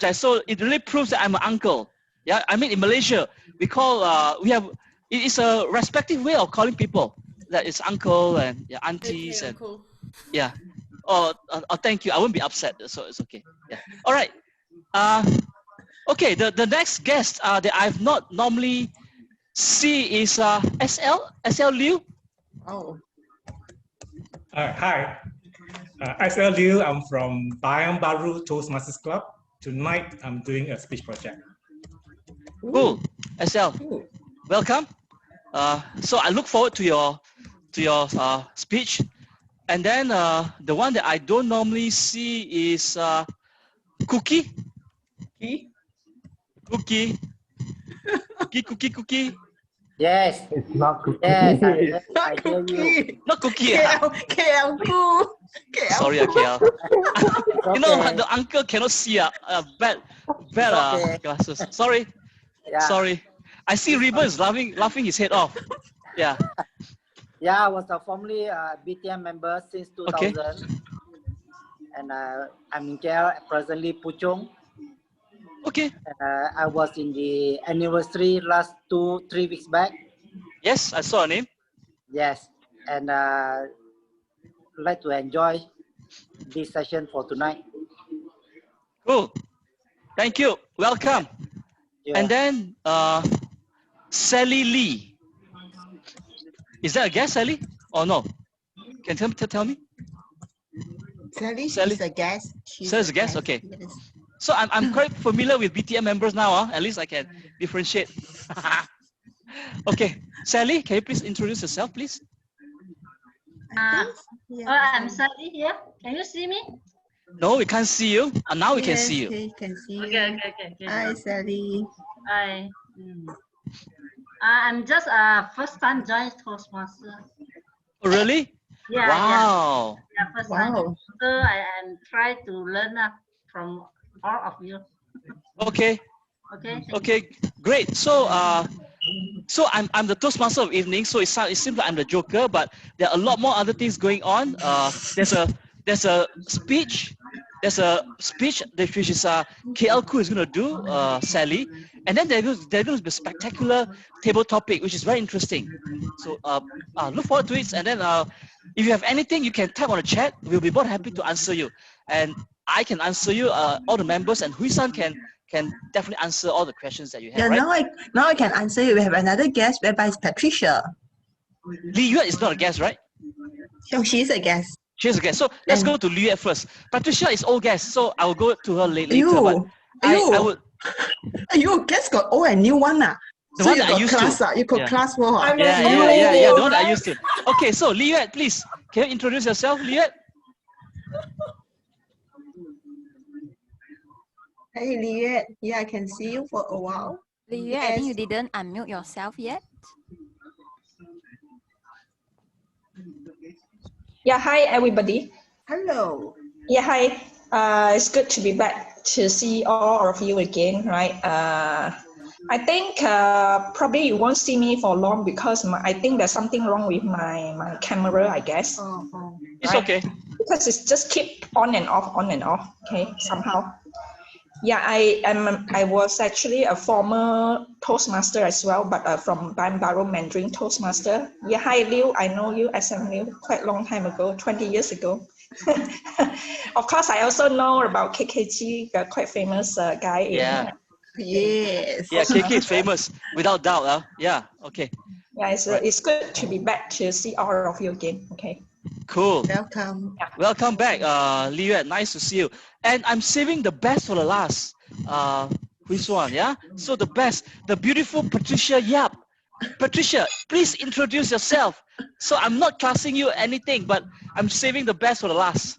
So it really proves that I'm an uncle. Yeah, I mean in Malaysia we call it is a respective way of calling people. That is uncle and yeah, aunties and uncle. yeah. Oh, thank you. I won't be upset, so it's okay. Yeah. All right. Okay. The next guest that I've not normally see is SL Liu. Oh. Hi, SL Liu. I'm from Bayam Baru Toastmasters Club. Tonight, I'm doing a speech project. Cool, SL. Ooh. Welcome. So I look forward to your speech, and then the one that I don't normally see is Cookie. Cookie. Cookie. Yes. It's not cookie. Yes, Not I hear you. cookie. Not Cookie. KL cool. KL. Sorry, KL. Okay. You know the uncle cannot see bad okay. glasses. Sorry. Yeah. Sorry. I see Ribbons laughing his head off. Yeah. Yeah, I was a formerly BTM member since 2000. Okay. And I'm in KL, presently Puchong. Okay. I was in the anniversary last 2-3 weeks back. Yes, I saw a name. Yes. And like to enjoy this session for tonight. Cool. Thank you. Welcome. Yeah. And then Sally Lee. Is that a guest, Sally? Or no? Can you tell me? Sally Sally? is a guest. Sally's a guest? Okay. Yes. So I'm quite familiar with BTM members now. At least I can differentiate. Okay. Sally, can you please introduce yourself, please? I'm Sally here. Can you see me? No, we can't see you. Now we can Yes, see you. we can see you. Okay. Hi, Sally. Hi. I'm just a first time joined Toastmaster. Oh, really? Yeah. Wow. Yeah, first time. Wow. So I am trying to learn from all of you. Okay. Okay. Okay. Great. So so I'm the Toastmaster of evening. So it seems like I'm the Joker, but there are a lot more other things going on. There's a speech. There's a speech which is KL Ku is going to do, Sally, and then there's going to be a spectacular table topic which is very interesting. So look forward to it. And then if you have anything, you can type on the chat. We'll be more happy to answer you, and I can answer you. All the members and Hui-san can definitely answer all the questions that you have. Yeah, right? now I can answer you. We have another guest, whereby it's Patricia. Li Yue is not a guest, right? So she's a guest. She's a guest. So let's go to Li Yue first. Patricia is old guest, so I will go to her later. But I would. You guest got old and new one now. The So one you that I got used class, to. you got class more. Yeah. The one that I used to. Okay, so Li Yue, please, can you introduce yourself, Li Yue? Hey, Liet. Yeah, I can see you for a while. Liu, I think you didn't unmute yourself yet. Yeah, hi everybody. Hello. Yeah, hi. It's good to be back to see all of you again, right? I think probably you won't see me for long because I think there's something wrong with my camera, I guess. It's okay. Because it's just keep on and off, okay, somehow. Yeah, I was actually a former Toastmaster as well, but from Baru Mandarin Toastmaster. Yeah, hi Liu, I know you as Liu quite a long time ago, 20 years ago. Of course, I also know about KKG, a quite famous guy. Yeah. Yes. Yeah, KK is famous, without doubt. Yeah, okay. Yeah, it's good to be back to see all of you again. Okay. Cool. Welcome. Yeah. Welcome back, Li Yue. Nice to see you. And I'm saving the best for the last. Which one? Yeah. So the best, the beautiful Patricia Yap. Patricia, please introduce yourself. So I'm not classing you anything, but I'm saving the best for the last.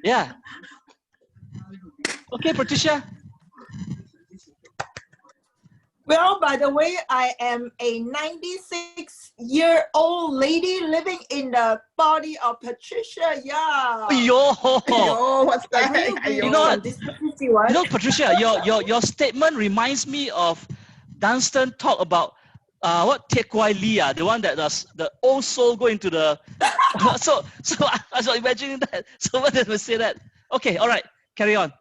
Yeah. Okay, Patricia. Well, by the way, I am a 96-year-old lady living in the body of Patricia. Yeah. Yo, what's that? You know what? You know, Patricia, your statement reminds me of Dunstan talk about what Tie Kwai Lee, the one that does the old soul go into the. so I was imagining that. So what did we say that? Okay, all right, carry on.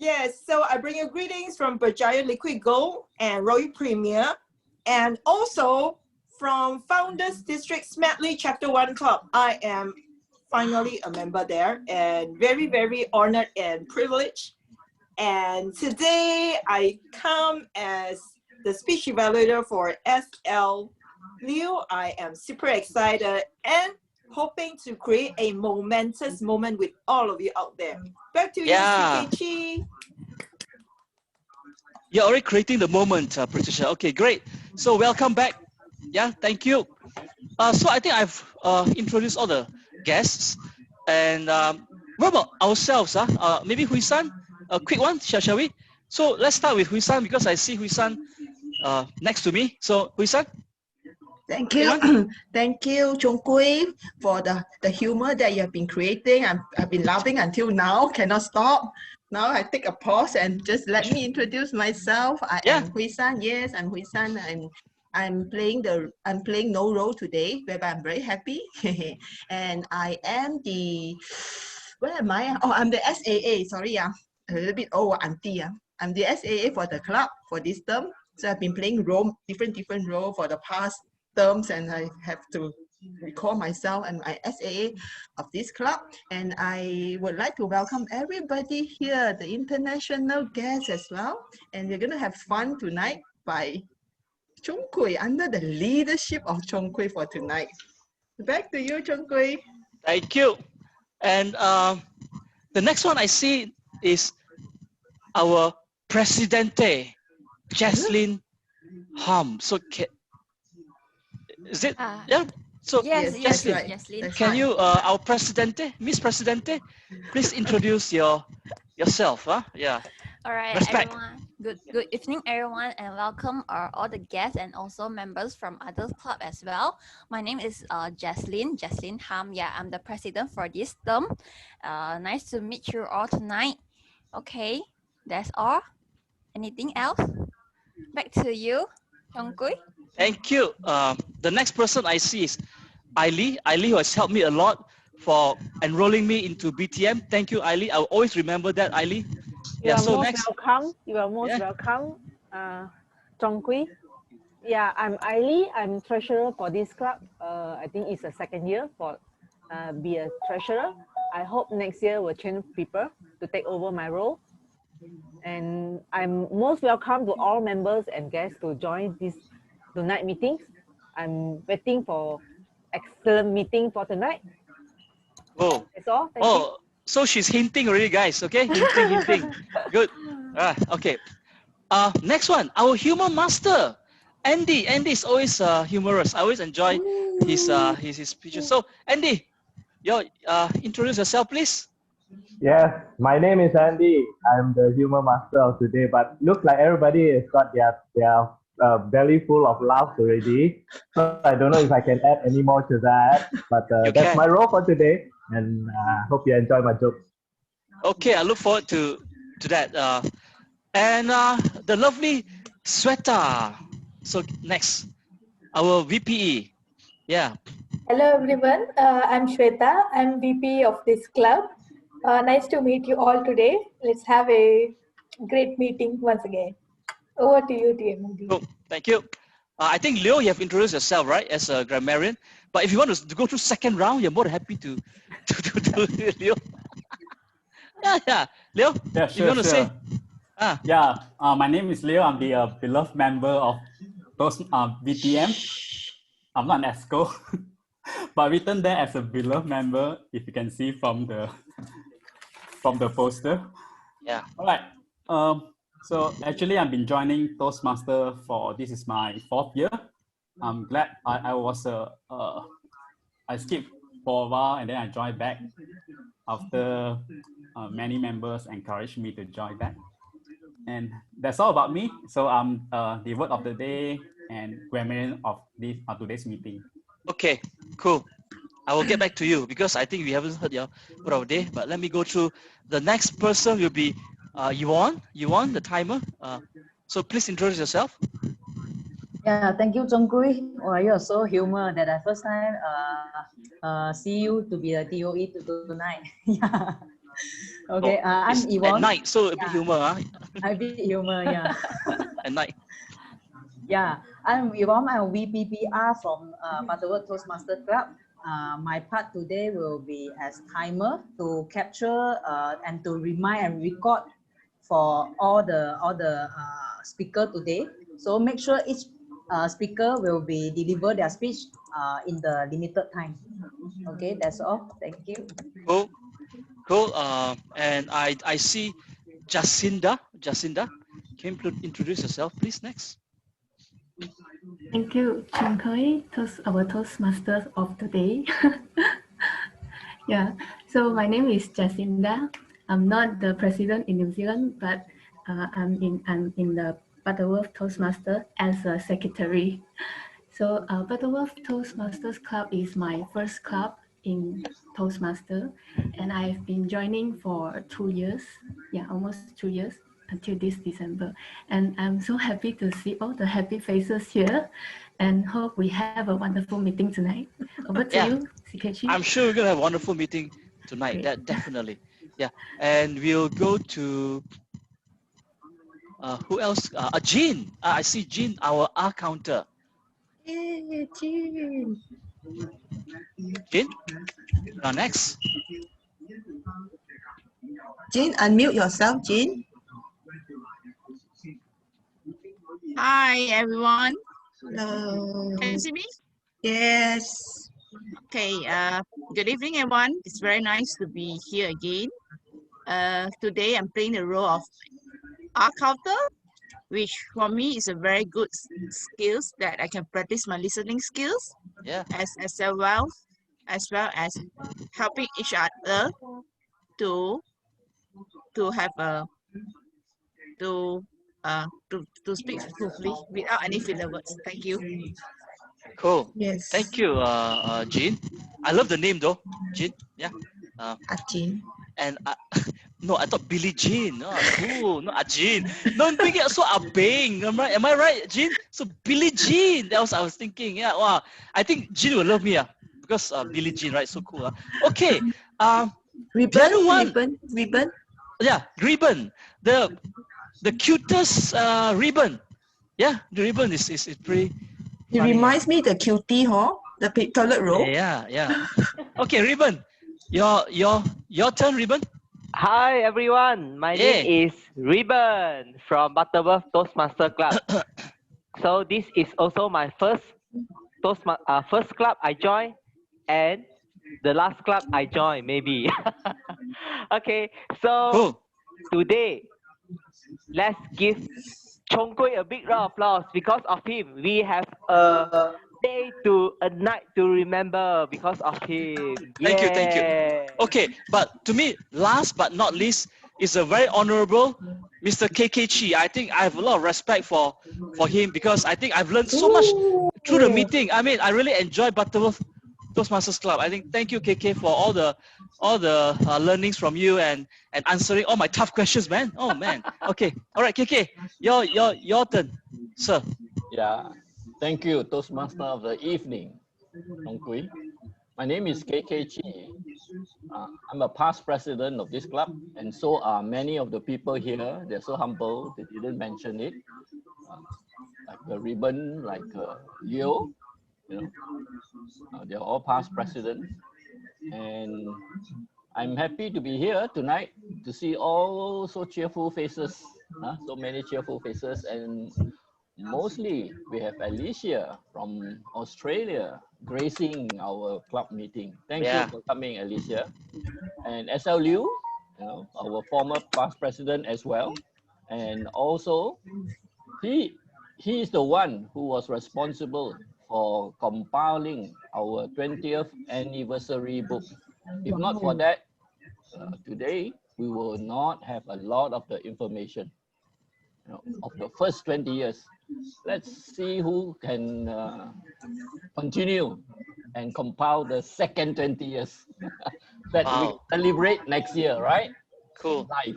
Yes, so I bring you greetings from Berjaya Liquid Gold and Royal Premier, and also from Founders District Smetley Chapter 1 Club. I am finally a member there and very, very honored and privileged. And today I come as the speech evaluator for SL Liu. I am super excited and hoping to create a momentous moment with all of you out there. Back to you, Yeah. CKG. You're already creating the moment, Patricia. Okay, great. So welcome back. Yeah, thank you. So I think I've introduced all the guests. And what about ourselves? Maybe Hui San, a quick one, shall we? So let's start with Hui San because I see Hui San next to me. So Hui San, Thank quick you. one. Thank you, Chung Kui, for the humor that you have been creating. I've been laughing until now, cannot stop. Now I take a pause and just let me introduce myself. I am Hui San. Yes, I'm Hui San. I'm playing no role today, whereby I'm very happy. And I am where am I? Oh, I'm the SAA. Sorry, a little bit old auntie. I'm the SAA for the club for this term. So I've been playing different role for the past terms, and I have to recall myself and my SAA of this club. And I would like to welcome everybody here, the international guests as well. And we're going to have fun tonight by Chung Kui, under the leadership of Chung Kui for tonight. Back to you, Chung Kui. Thank you. And the next one I see is our Presidente, Jaslyn Hum. So is it? Yeah. So Yes, Yes, Jaslyn, right. Jaslyn. That's can right. you, our Presidente, Miss Presidente, please introduce yourself? Yeah. All right, Respect. everyone. Good evening, everyone, and welcome all the guests and also members from other club as well. My name is Jaslyn Ham. Yeah, I'm the president for this term. Nice to meet you all tonight. Okay, that's all. Anything else? Back to you, Chongkui. Thank you. The next person I see is Aili. Aili, who has helped me a lot for enrolling me into BTM. Thank you, Aili. I'll always remember that, Aili. You Yeah. are So most next. welcome. You are most Yeah. welcome, Chongkui. Yeah, I'm Aili. I'm treasurer for this club. I think it's the second year for be a treasurer. I hope next year will change people to take over my role. And I'm most welcome to all members and guests to join this tonight meetings. I'm waiting for excellent meeting for tonight. Oh. That's all. Thank you. Oh. So she's hinting already, guys. Okay. Hinting. Good. Okay. Next one, our humor master, Andy. Andy is always humorous. I always enjoy his speeches. So Andy, introduce yourself, please. Yes, my name is Andy. I'm the humor master of today, but looks like everybody has got their belly full of laughs already. So I don't know if I can add any more to that, but that's my role for today, and hope you enjoy my jokes. Okay, I look forward to that. And the lovely Sweta. So next, our VPE. Yeah. Hello everyone, I'm Shweta. I'm VP of this club. Nice to meet you all today. Let's have a great meeting once again. Over to you, TMD. Cool. Thank you. I think Leo, you have introduced yourself, right, as a grammarian. But if you want to go through second round, you're more than happy to Leo. Yeah. Leo, Yeah, if you want to say. Yeah, my name is Leo. I'm the beloved member of those BTM. I'm not an ESCO, but written there as a beloved member, if you can see from the poster. Yeah. All right. So actually, I've been joining Toastmaster this is my 4th year. I'm glad I was I skipped for a while and then I joined back after many members encouraged me to join back. And that's all about me. So I'm the word of the day and grammarian of today's meeting. Okay, cool. I will get back to you because I think we haven't heard your word of the day. But let me go through. The next person will be Yuan, the timer. So please introduce yourself. Yeah, thank you, Zhonggui. Oh, you're so humor that I first time see you to be a DOE tonight. Yeah. Okay, I'm It's Yvonne. at night, so a bit humor, huh? A bit humor, yeah. At night. Yeah, I'm Yvonne. I'm VPPR from Butterworth Toastmaster Club. My part today will be as timer to capture and to remind and record for all the speaker today. So make sure each speaker will be deliver their speech in the limited time. Okay, that's all. Thank you. Cool. Cool. And I see Jacinda. Jacinda, can you introduce yourself, please? Next. Thank you, Chinkoi, our Toastmasters of today. Yeah, so my name is Jacinda. I'm not the president in New Zealand, but I'm in the Butterworth Toastmaster as a secretary. So Butterworth Toastmasters Club is my first club in Toastmaster, and I've been joining for 2 years. Yeah, almost 2 years until this December. And I'm so happy to see all the happy faces here, and hope we have a wonderful meeting tonight. Over to you, CKG. I'm sure we're gonna have a wonderful meeting tonight. That definitely. Yeah, and we'll go to who else? Jean. I see Jean, our R counter. Hey, Jean. Jean, next. Jean, unmute yourself, Jean. Hi, everyone. Hello. Can you see me? Yes. Okay. Good evening, everyone. It's very nice to be here again. Today, I'm playing the role of art counter, which for me is a very good skills that I can practice my listening skills. Yeah. As well as helping each other to have a to speak smoothly without any filler words. Thank you. Cool. Yes. Thank you, Jean. I love the name though, Jean. Yeah. Jean. And no, I thought Billie Jean. Oh, cool. No, Jean. No, I'm thinking so Abeng. Am I right, Jean? So Billie Jean. That was I was thinking. Yeah. Wow. I think Jean will love me. Because Billie Jean, right? So cool. Okay. Ribbon. The other one. Ribbon. Yeah, ribbon. The cutest ribbon. Yeah, the ribbon is pretty. It reminds me the cutie, huh? The toilet roll. Yeah, yeah. Okay, ribbon. Your turn, ribbon. Hi everyone, my name is Ribbon from Butterworth Toastmaster Club. So this is also my first first club I joined and the last club I joined maybe. Okay, so today let's give Chongkui a big round of applause. Because of him, we have a night to remember because of him. Thank you. Okay, but to me, last but not least, is a very honorable Mr. KK Chi. I think I have a lot of respect for him because I think I've learned so much through the meeting. I mean, I really enjoy Butterworth Toastmasters Club. I think thank you, KK, for all the learnings from you and answering all my tough questions, man. Oh man. Okay. All right, KK, your turn, sir. Yeah. Thank you, Toastmaster of the evening, Tongkui. My name is KK Chi. I'm a past president of this club, and so are many of the people here. They're so humble, they didn't mention it. Like the ribbon, like Leo, they're all past presidents. And I'm happy to be here tonight to see all so cheerful faces, so many cheerful faces, and mostly we have Alicia from Australia gracing our club meeting. Thank you for coming, Alicia. And SL Liu, our former past president as well. And also, he is the one who was responsible for compiling our 20th anniversary book. If not for that, today we will not have a lot of the information of the first 20 years. Let's see who can continue and compile the second 20 years that we celebrate next year, right? Cool. Live.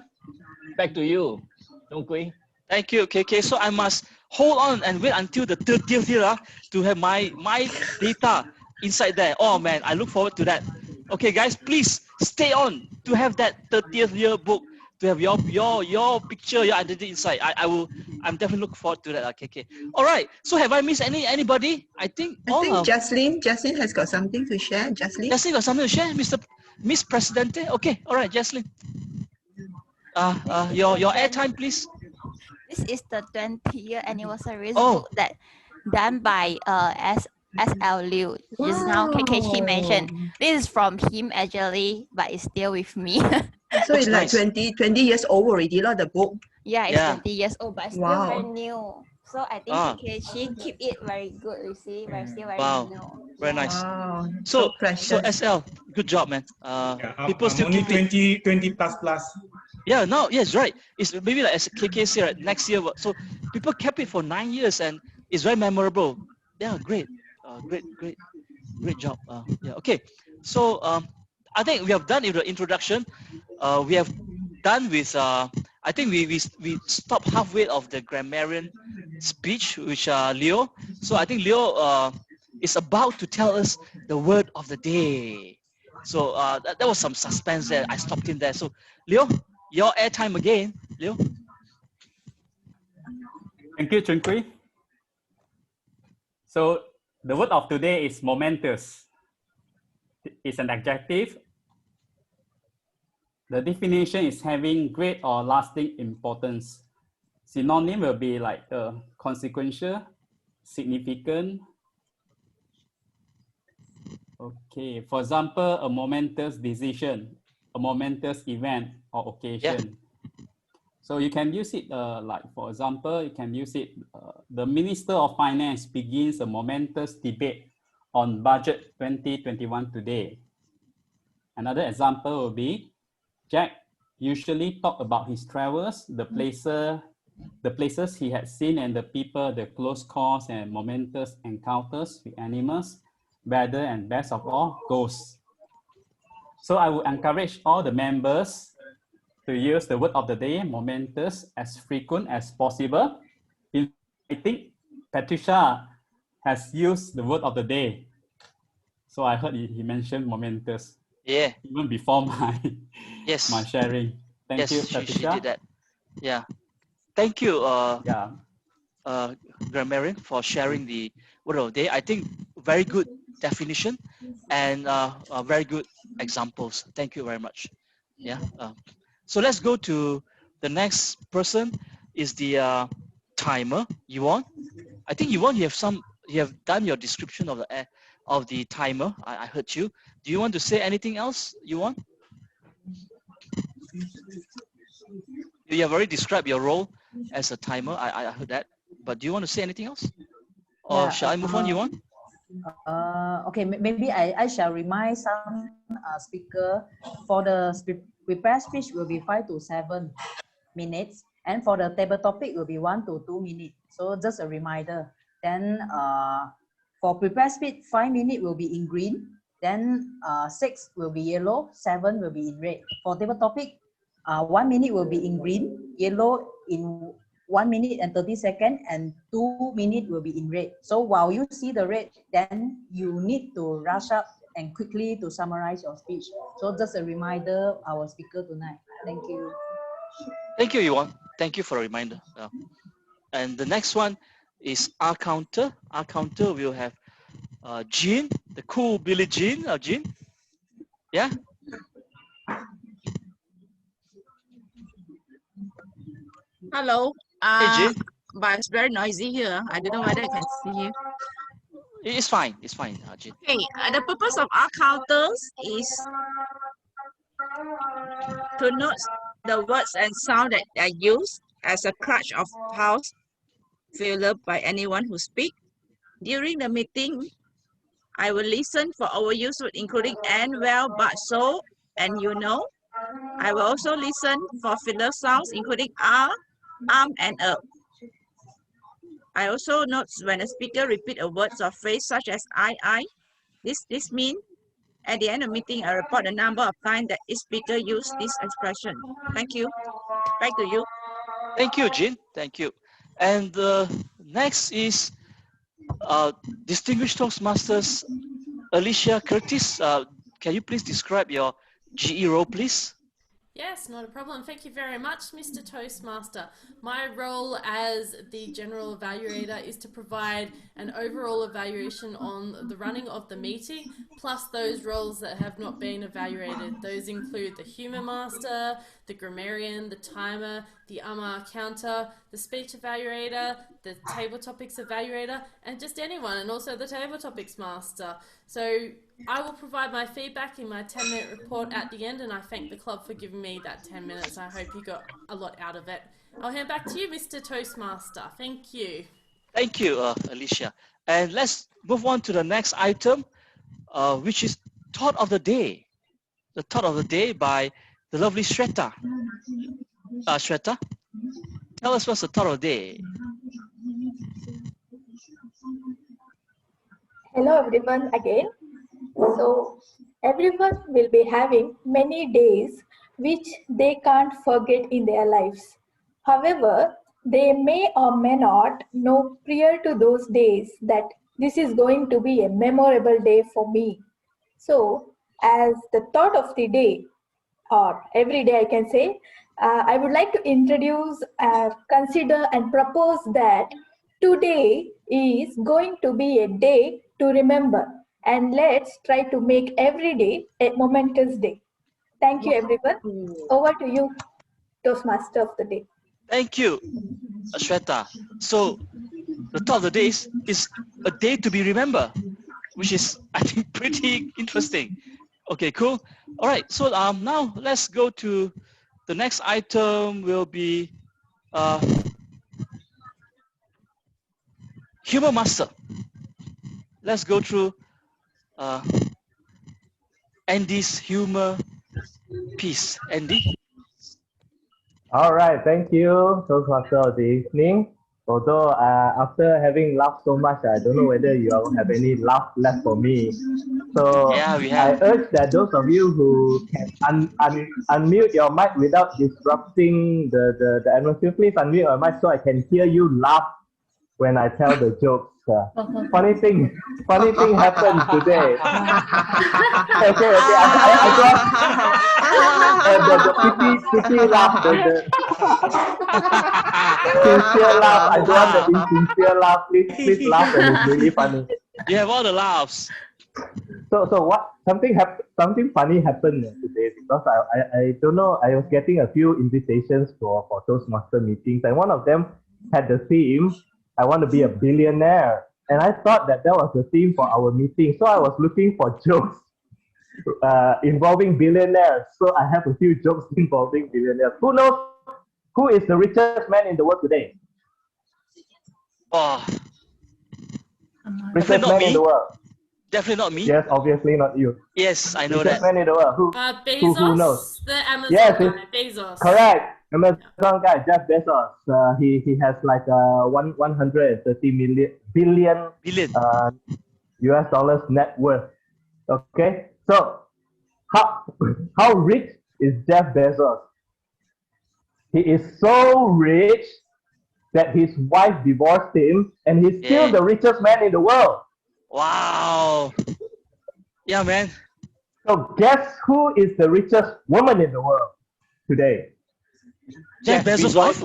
Back to you, Tongkui. Thank you, KK. So I must hold on and wait until the 30th year to have my data inside there. Oh man, I look forward to that. Okay, guys, please stay on to have that 30th year book, to have your picture, your identity inside. I'm definitely looking forward to that. Okay. All right. So have I missed anybody? I think Jaslyn has got something to share. Jaslyn got something to share, Miss Presidente. Okay. All right, Jaslyn. Your airtime, please. This is the 20th anniversary book that done by SL Liu. Just now KKG mentioned. This is from him actually, but it's still with me. So it's like 20 years old already, the book. Yeah, it's 20 years old, but still very new. So I think Ah. KKG keep it very good, you see, but still very new. Very nice. Wow, So precious. SL, good job, man. People still only keep it. 20 plus. Yeah, no, yes, right. It's maybe like as KK said, right, next year. So people kept it for 9 years, and it's very memorable. Yeah, great, great job. Yeah, okay. So I think we have done with the introduction. We have done with. I think we stopped halfway of the grammarian speech, which Leo. So I think Leo is about to tell us the word of the day. So that was some suspense there. I stopped him there. So Leo, your airtime again, Leo. Thank you, Chun Kui. So the word of today is momentous. It's an adjective. The definition is having great or lasting importance. Synonym will be like consequential, significant. Okay, for example, a momentous decision, a momentous event or occasion. Yeah. So you can use it like, for example, you can use it, the Minister of Finance begins a momentous debate on budget 2021 today. Another example will be, Jack usually talk about his travels, the places he had seen and the people, the close calls and momentous encounters with animals, weather, and best of all, ghosts. So I would encourage all the members to use the word of the day, momentous, as frequent as possible. I think Patricia has used the word of the day. So I heard he mentioned momentous. Yeah. Even before my my sharing. Thank you, Patricia. She did that. Yeah. Thank you, grammarian, for sharing the word of the day. I think very good definition and very good examples. Thank you very much. Yeah. So let's go to the next person. Is the timer, Yuan. I think Yuan, you have done your description of the timer. I heard you. Do you want to say anything else, Yuan? You have already described your role as a timer. I heard that. But do you want to say anything else? Or shall I move on, Yuan? Okay, maybe I shall remind some speaker for the prepared speech will be 5 to 7 minutes, and for the table topic will be 1 to 2 minutes. So just a reminder. Then for prepared speech, 5 minutes will be in green. Then 6 will be yellow, 7 will be in red. For table topic, 1 minute will be in green, yellow in 1 minute and 30 seconds, and 2 minutes will be in red. So while you see the red, then you need to rush up and quickly to summarize your speech. So just a reminder, our speaker tonight. Thank you. Thank you, Yuan. Thank you for a reminder. And the next one is our counter. Our counter will have Jean, the cool Billie Jean. Jean? Yeah? Hello. Hey, Jean. But it's very noisy here. I don't know whether I can see you. It's fine. It's fine, Jean. Okay. The purpose of our counters is to note the words and sound that are used as a crutch of house filler by anyone who speaks. During the meeting, I will listen for overuse words including and, well, but, so, and you know. I will also listen for filler sounds including and up. I also note when a speaker repeats a word or phrase such as I. This means at the end of the meeting, I report the number of times that each speaker used this expression. Thank you. Back to you. Thank you, Jean. Thank you. And next is distinguished Toastmasters Alicia Curtis. can you please describe your GE role, please? Yes, not a problem. Thank you very much, Mr. Toastmaster. My role as the general evaluator is to provide an overall evaluation on the running of the meeting, plus those roles that have not been evaluated. Those include the humour master, the grammarian, the timer, the counter, the speech evaluator, the table topics evaluator, and just anyone, and also the table topics master. So I will provide my feedback in my 10-minute report at the end, and I thank the club for giving me that 10 minutes. I hope you got a lot out of it. I'll hand back to you, Mr. Toastmaster. Thank you. Thank you, Alicia. And let's move on to the next item, which is Thought of the Day. The Thought of the Day by the lovely Shweta. Shweta, tell us what's the Thought of the Day. Hello everyone again. So everyone will be having many days which they can't forget in their lives. However, they may or may not know prior to those days that this is going to be a memorable day for me. So as the thought of the day, or every day I can say, I would like to introduce, consider and propose that today is going to be a day to remember, and let's try to make every day a momentous day. Thank you everyone. Over to you, Toastmaster of the day. Thank you, Shweta. So the Thought of the Day is a day to be remembered, which is, I think, pretty interesting. Okay, cool. All right, so now let's go to the next item. Will be Humor Master. Let's go through Andy's humor piece. Andy? All right, thank you, Toastmaster of the evening. Although after having laughed so much, I don't know whether you all have any laugh left for me. So yeah, we I have. urge that those of you who can unmute your mic without disrupting the atmosphere, please unmute your mic so I can hear you laugh when I tell the jokes. Funny thing happened today. Okay, I got the pity laugh, the sincere laugh. I don't want the insincere laugh. Please laugh when it's really funny. You have all the laughs. So what? Something funny happened today, because I don't know. I was getting a few invitations for Toastmaster meetings, and one of them had the theme, I want to be a billionaire. And I thought that was the theme for our meeting. So I was looking for jokes involving billionaires. So I have a few jokes involving billionaires. Who knows who is the richest man in the world today? Oh, richest man in the world. Definitely not me. Yes, obviously not you. Yes, I know richest that. man in the world. Bezos, who knows? the Amazon yes, guy, Bezos. Correct. Amazon guy, Jeff Bezos. He has like 130 billion US dollars net worth. Okay, so how rich is Jeff Bezos? He is so rich that his wife divorced him, and he's still the richest man in the world. Wow. Yeah, man. So guess who is the richest woman in the world today? Jeff Bezos' wife.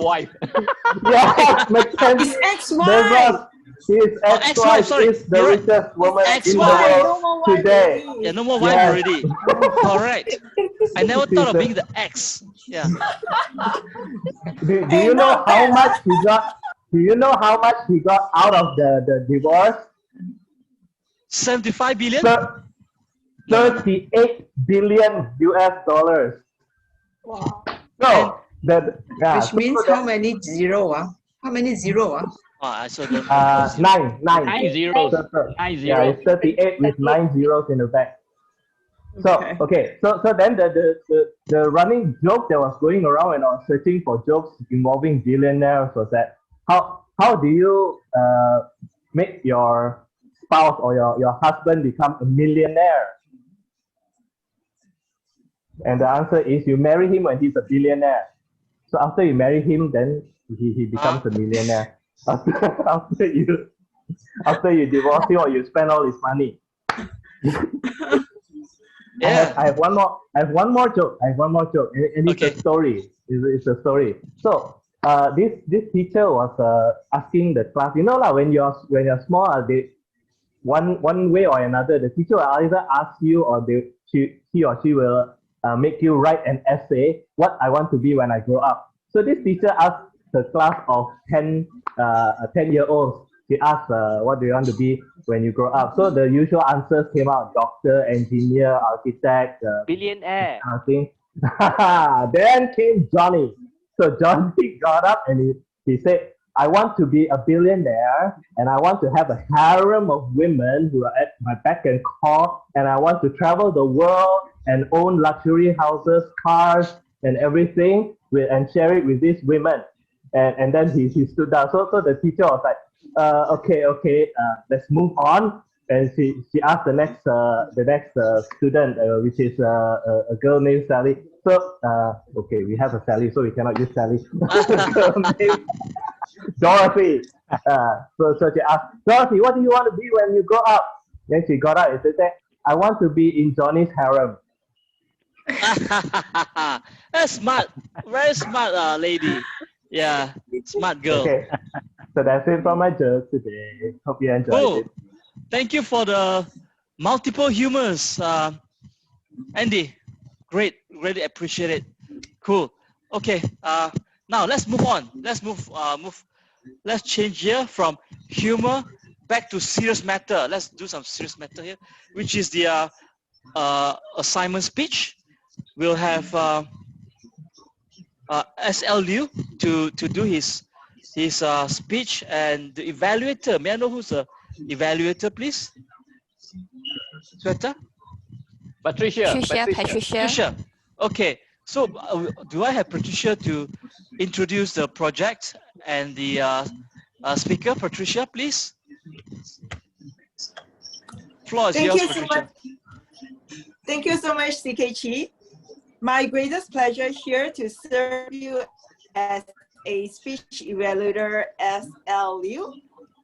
Yeah, makes sense. His ex-wife. His ex-wife is the richest woman in the world today. Yeah, no more wife already. Correct. I never thought of being the ex. Yeah. Do you know how much he got? Do you know how much he got out of the divorce? 75 billion? 38 billion US dollars. Wow. So which means how many zero? How many zero? I saw the nine zeros. Yeah, it's 38 with 9 zeros in the back. So so then the running joke that was going around when I was searching for jokes involving billionaires was that how do you make your spouse or your husband become a millionaire? And the answer is you marry him when he's a billionaire. So after you marry him, then he becomes a millionaire. After you divorce him or you spend all his money. I have one more. I have one more joke. And it's a story. It's a story. So this teacher was asking the class. You know lah, when you're small, they one way or another, the teacher will either ask you or he or she will make you write an essay. What I want to be when I grow up. So this teacher asked the class of 10-year-olds. She asked, what do you want to be when you grow up? So the usual answers came out: doctor, engineer, architect, billionaire. kind of thing. Then came Johnny. So Johnny got up and he said, I want to be a billionaire and I want to have a harem of women who are at my beck and call, and I want to travel the world and own luxury houses, cars, and everything and share it with these women. And then he stood down. So the teacher was like, okay, let's move on. And she asked the next student, which is a girl named Sally. So okay, we have a Sally, so we cannot use Sally. Girl named Dorothy. So she asked, Dorothy, what do you want to be when you grow up? Then she got up and said, I want to be in Johnny's harem. That's smart, very smart lady. Yeah, smart girl. Okay, so that's it for my joke today. Hope you enjoyed it. Thank you for the multiple humors, Andy. Great, really appreciate it. Cool. Okay, now let's move on. Let's change here from humor back to serious matter. Let's do some serious matter here, which is the assignment speech. We'll have SL Liu to do his speech, and the evaluator. May I know who's the evaluator, please? Sweta? Patricia. Okay. So do I have Patricia to introduce the project and the speaker? Patricia, please. Floor is yours, Patricia. Thank you so much, CKG. My greatest pleasure here to serve you as a speech evaluator, SL Liu.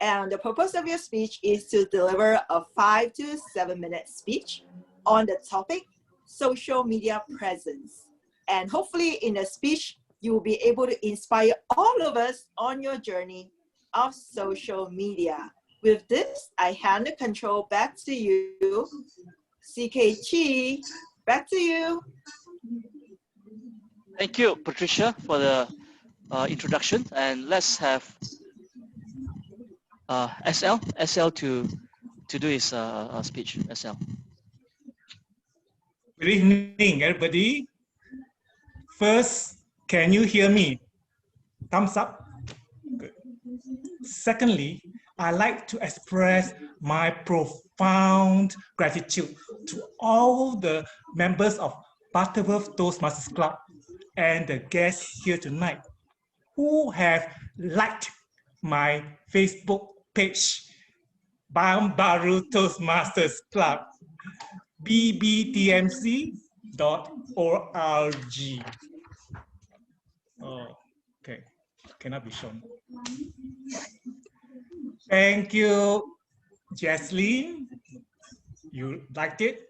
And the purpose of your speech is to deliver a 5 to 7 minute speech on the topic social media presence. And hopefully in the speech, you will be able to inspire all of us on your journey of social media. With this, I hand the control back to you. CKG, back to you. Thank you, Patricia, for the introduction. And let's have SL to do his speech. SL. Good evening, everybody. First, can you hear me? Thumbs up. Good. Secondly, I like to express my profound gratitude to all the members of Butterworth Toastmasters Club and the guests here tonight who have liked my Facebook page, Bayam Baru Toastmasters Club, bbtmc.org. Oh, okay, cannot be shown. Thank you, Jaslyn. You liked it.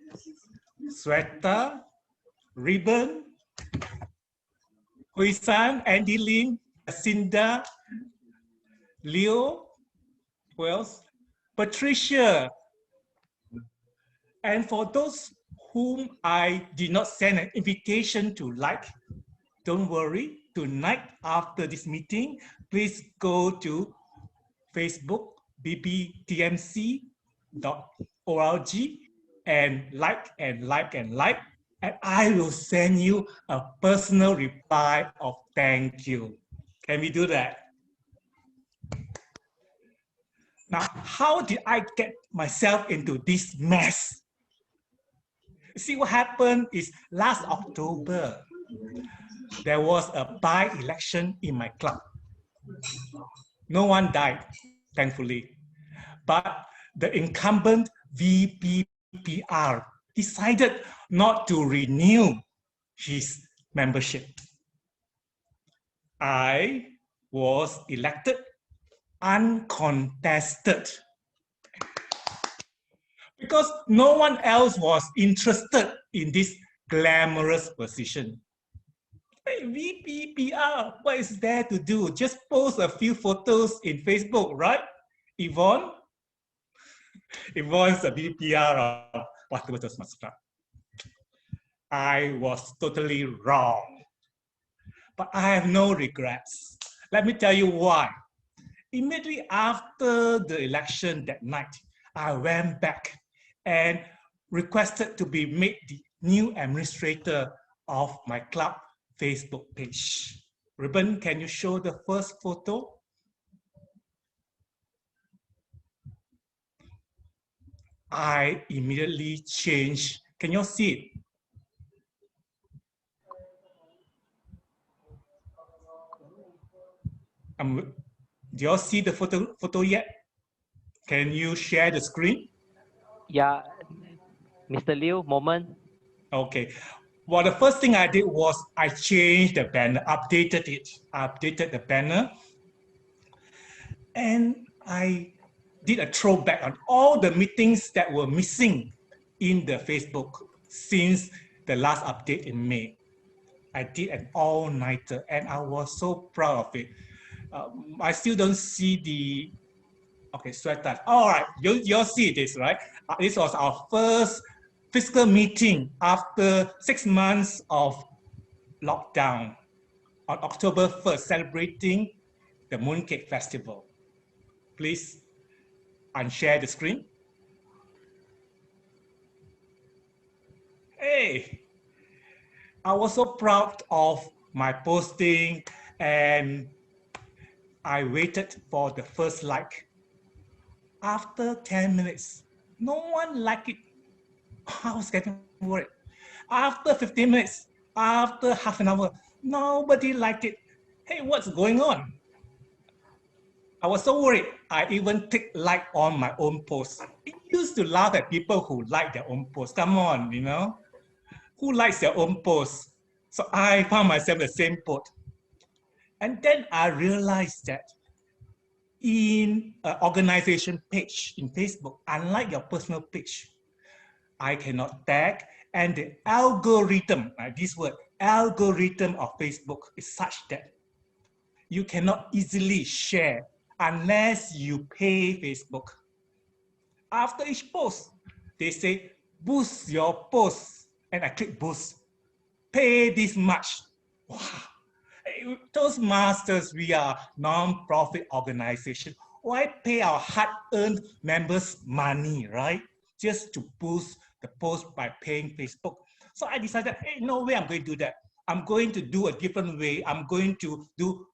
Sweta, Ribbon, Huisan, Andy Lin, Jacinda, Leo, who else? Patricia. And for those whom I did not send an invitation to like, don't worry. Tonight, after this meeting, please go to Facebook, bbtmc.org, and like, and I will send you a personal reply of thank you. Can we do that? Now, how did I get myself into this mess? See, what happened is last October, there was a by-election in my club. No one died, thankfully. But the incumbent VPPR decided not to renew his membership. I was elected uncontested. because no one else was interested in this glamorous position. Hey, VPPR, what is there to do? Just post a few photos in Facebook, right? Yvonne? Yvonne's a VPR of Butterworth Toastmasters Club. I was totally wrong. But I have no regrets. Let me tell you why. Immediately after the election that night, I went back and requested to be made the new administrator of my club Facebook page. Ruben, can you show the first photo? I immediately changed. Can you see it? Do you all see the photo yet? Can you share the screen? Yeah, Mr. Liu, moment. Okay. Well, the first thing I did was I changed the banner, updated it. I updated the banner. And I did a throwback on all the meetings that were missing in the Facebook since the last update in May. I did an all-nighter and I was so proud of it. I still don't see the, okay, sweater. All right, you'll see this, right? This was our first physical meeting after 6 months of lockdown on October 1st, celebrating the Mooncake Festival. Please unshare the screen. Hey, I was so proud of my posting and I waited for the first like. After 10 minutes, no one liked it. I was getting worried. After 15 minutes, after half an hour, nobody liked it. Hey, what's going on? I was so worried, I even take like on my own post. I used to laugh at people who like their own post. Come on, you know? Who likes their own post? So I found myself in the same boat. And then I realized that in an organization page in Facebook, unlike your personal page, I cannot tag, and the algorithm, this word, algorithm of Facebook is such that you cannot easily share unless you pay Facebook. After each post, they say, boost your post, and I click boost. Pay this much. Wow. Toastmasters, we are non-profit organization. Why pay our hard-earned members money, right? Just to boost the post by paying Facebook. So I decided, hey, no way I'm going to do that. I'm going to do a different way. I'm going to do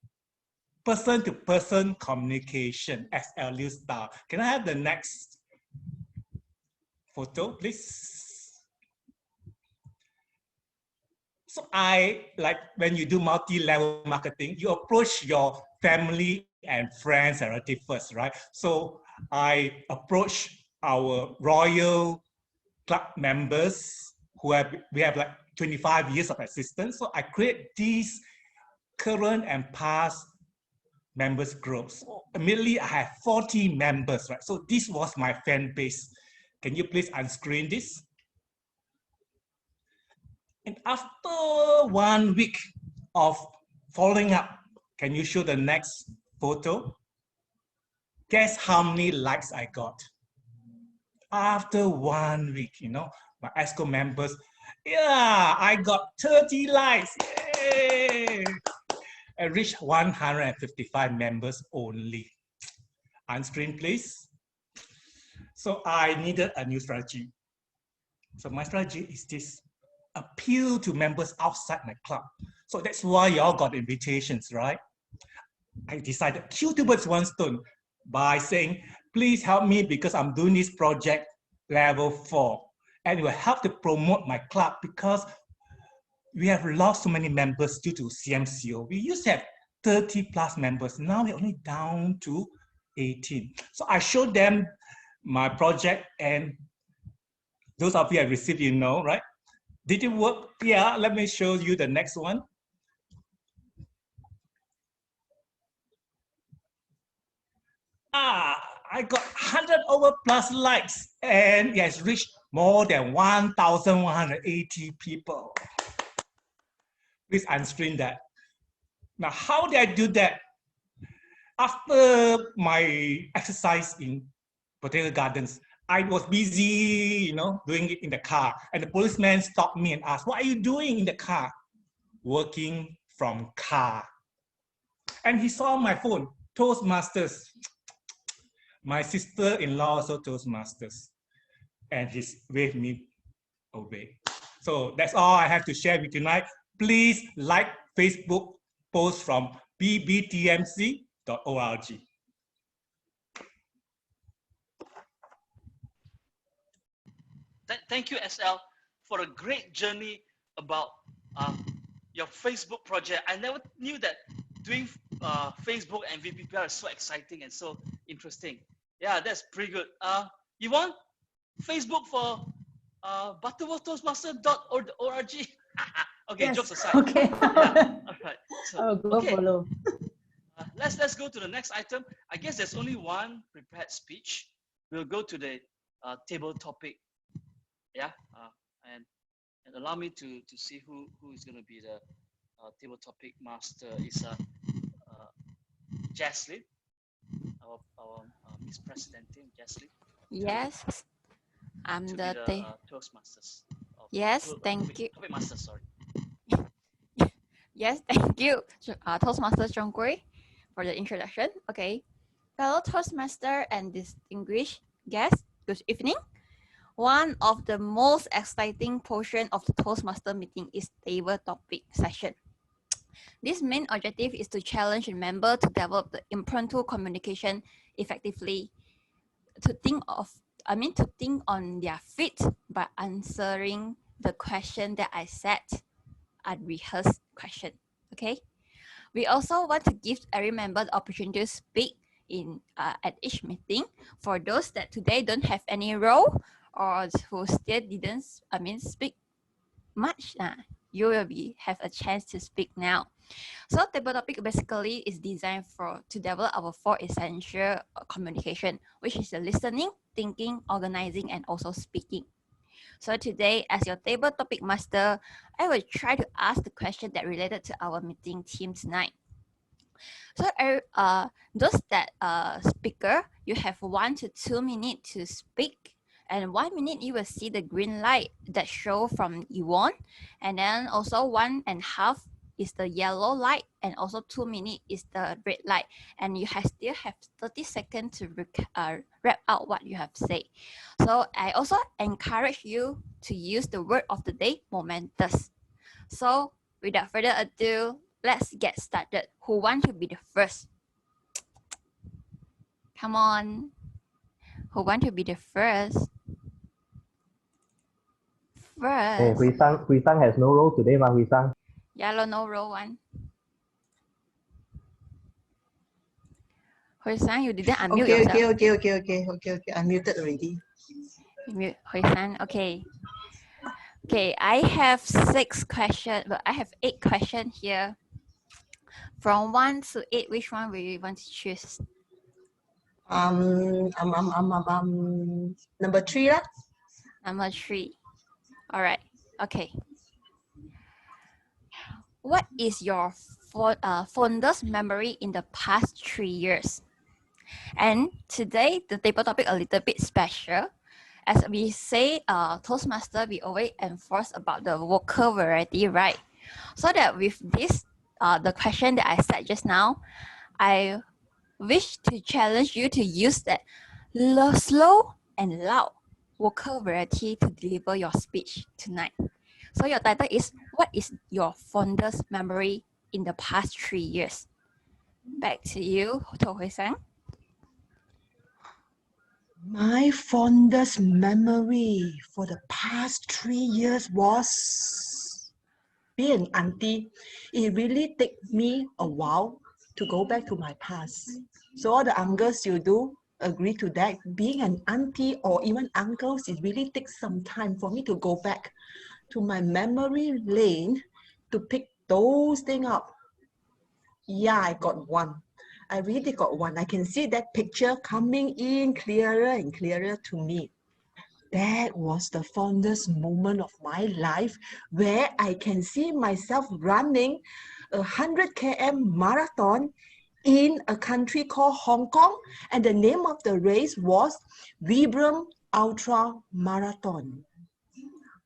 person-to-person communication, SLU style. Can I have the next photo, please? So like when you do multi-level marketing, you approach your family and friends and relatives first, right? So I approach our royal club members we have like 25 years of existence. So I create these current and past members groups. So immediately I have 40 members, right? So this was my fan base. Can you please unscreen this? And after 1 week of following up, can you show the next photo? Guess how many likes I got? After 1 week, you know, my ESCO members, yeah, I got 30 likes. Yay! I reached 155 members only. On-screen, please. So I needed a new strategy. So my strategy is this: appeal to members outside my club. So that's why y'all got invitations, right? I decided kill two birds with one stone by saying, please help me because I'm doing this project level 4. And it will help to promote my club because we have lost so many members due to CMCO. We used to have 30 plus members. Now we're only down to 18. So I showed them my project and those of you have received, you know, right? Did it work? Yeah, let me show you the next one. I got 100 over plus likes, and it has reached more than 1,180 people. Please unscreen that. Now, how did I do that? After my exercise in Botanical Gardens, I was busy, doing it in the car. And the policeman stopped me and asked, "What are you doing in the car?" "Working from car." And he saw my phone, Toastmasters. My sister-in-law also Toastmasters. And he waved me away. So that's all I have to share with you tonight. Please like Facebook post from bbtmc.org. Thank you, SL, for a great journey about your Facebook project. I never knew that doing Facebook and VPPR is so exciting and so interesting. Yeah, that's pretty good. Yvonne, Facebook for butterworthtoastmaster.org. Okay, Yes. jokes aside. Okay. Yeah, all right. So, I'll go follow. Let's go to the next item. I guess there's only one prepared speech. We'll go to the table topic. Yeah, and allow me to see who is going to be the table topic master. Is Jaslyn, our Miss President, Jaslyn. Yes, I'm to the, be the Toastmasters. Yes, thank you. Topic master, sorry. Yes, thank you, Toastmaster Zhonggui, for the introduction. Okay, fellow Toastmaster and distinguished guests, good evening. One of the most exciting portion of the Toastmaster meeting is table topic session. This main objective is to challenge a member to develop the impromptu communication effectively, to think on their feet by answering the question that I set, a rehearsed question. Okay. We also want to give every member the opportunity to speak at each meeting. For those that today don't have any role or who still didn't speak much, you will have a chance to speak now. So table topic basically is designed to develop our 4 essential communication, which is the listening, thinking, organizing, and also speaking. So today, as your table topic master, I will try to ask the question that related to our meeting team tonight. So those that speaker, you have 1 to 2 minutes to speak, and 1 minute you will see the green light that show from Yvonne, and then also 1.5 is the yellow light, and also 2 minutes is the red light, and you still have 30 seconds to wrap out what you have said. So I also encourage you to use the word of the day, momentous. So without further ado, let's get started. Who want to be the first? Come on. Who want to be the first? Oh, Hui Sang has no role today, Hui Sang. Yellow no role one. Hui Sang, you didn't unmute yourself. Okay. I muted already. Mute Hui Sang. Okay. Okay, I have 6 questions, but I have 8 questions here. From 1 to 8, which one will you want to choose? Number 3 lah. Number 3. All right. Okay. What is your fondest memory in the past 3 years? And today, the table topic a little bit special. As we say, Toastmaster, we always enforce about the vocal variety, right? So that with this, the question that I said just now, I wish to challenge you to use that slow and loud vocal variety to deliver your speech tonight. So your title is, what is your fondest memory in the past 3 years? Back to you, To Hui Sang. My fondest memory for the past 3 years was being an auntie. It really took me a while to go back to my past. So all the uncles, you do agree to that? Being an auntie or even uncles, it really takes some time for me to go back to my memory lane to pick those things up. Yeah, I got one. I really got one. I can see that picture coming in clearer and clearer to me. That was the fondest moment of my life where I can see myself running a 100 km marathon in a country called Hong Kong, and the name of the race was Vibram Ultra Marathon.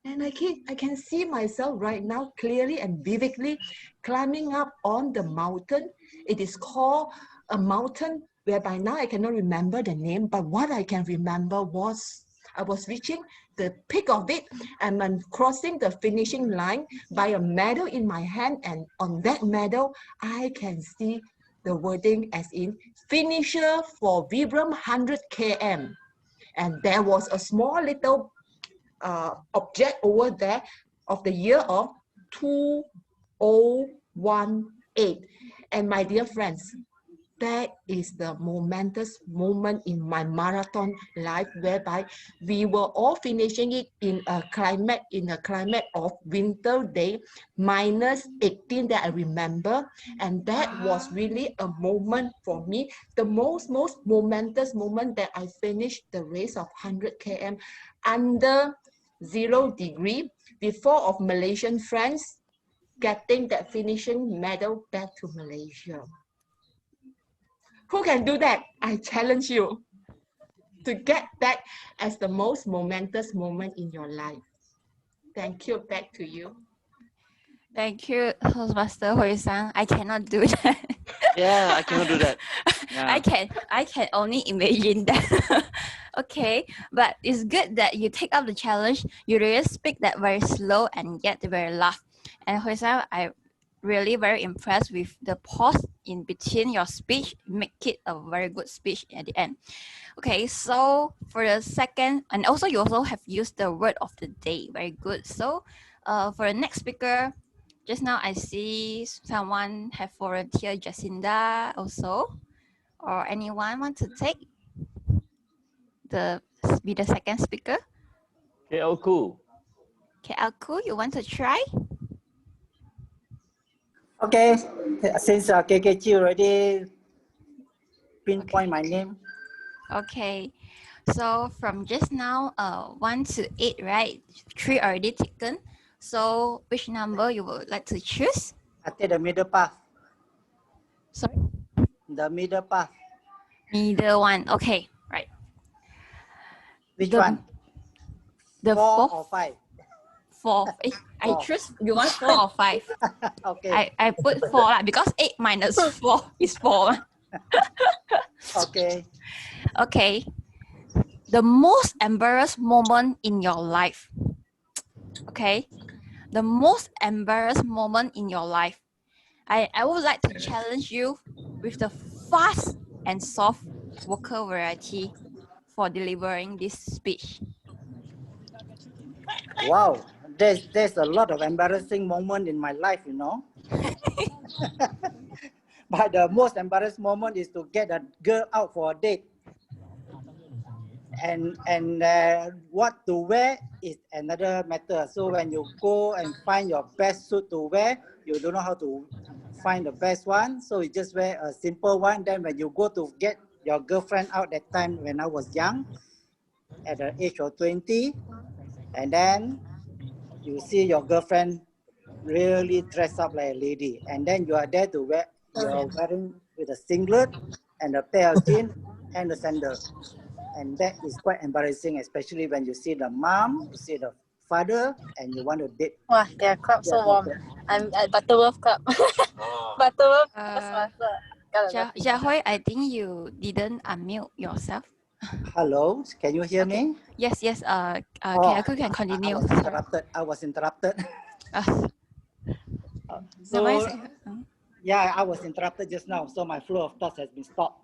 And I can see myself right now clearly and vividly climbing up on the mountain. It is called a mountain where by now I cannot remember the name, but what I can remember was I was reaching the peak of it and I'm crossing the finishing line by a medal in my hand, and on that medal I can see the wording as in finisher for Vibram 100 km. And there was a small little object over there of the year of 2018. And my dear friends, that is the momentous moment in my marathon life, whereby we were all finishing it in a climate of winter day, -18 that I remember. And that was really a moment for me, the most momentous moment that I finished the race of 100 km under 0 degree with 4 of Malaysian friends getting that finishing medal back to Malaysia. Who can do that? I challenge you to get that as the most momentous moment in your life. Thank you. Back to you. Thank you, Toastmaster Hui-san. I cannot do that. Yeah, I cannot do that. Yeah. I can only imagine that. Okay, but it's good that you take up the challenge. You really speak that very slow and yet very loud. And Hui-san, I really very impressed with the pause in between your speech. Make it a very good speech at the end. Okay, so for the second, and also you also have used the word of the day. Very good. So for the next speaker, just now I see someone have volunteered, Jacinda also, or anyone want to be the second speaker? KLku. KLku, you want to try? Okay, since KKG already pinpoint my name. Okay, so from just now, 1 to 8, right? 3 already taken. So which number you would like to choose? I take the middle path. Sorry? The middle path. Middle one, okay, right. Which one? The 4 fourth? or 5? 4. I choose, you want 4 or 5? Okay. I put 4 because 8 minus 4 is 4. Okay. Okay. The most embarrassed moment in your life. Okay. The most embarrassed moment in your life. I would like to challenge you with the fast and soft vocal variety for delivering this speech. Wow, there's a lot of embarrassing moment in my life, you know. But the most embarrassing moment is to get a girl out for a date. And what to wear is another matter. So when you go and find your best suit to wear, you don't know how to find the best one. So you just wear a simple one. Then when you go to get your girlfriend out that time when I was young, at the age of 20, and then you see your girlfriend really dress up like a lady, and then you are there to wear, you're wearing with a singlet and a pair of jeans and a sandal. And that is quite embarrassing, especially when you see the mom, you see the father, and you want to date. Wow, their club so warm. I'm at Butterworth Club. Butterworth Jahui, I think you didn't unmute yourself. Hello, can you hear me? Yes. KLku can continue. I was interrupted. So, yeah, I was interrupted just now, so my flow of thoughts has been stopped.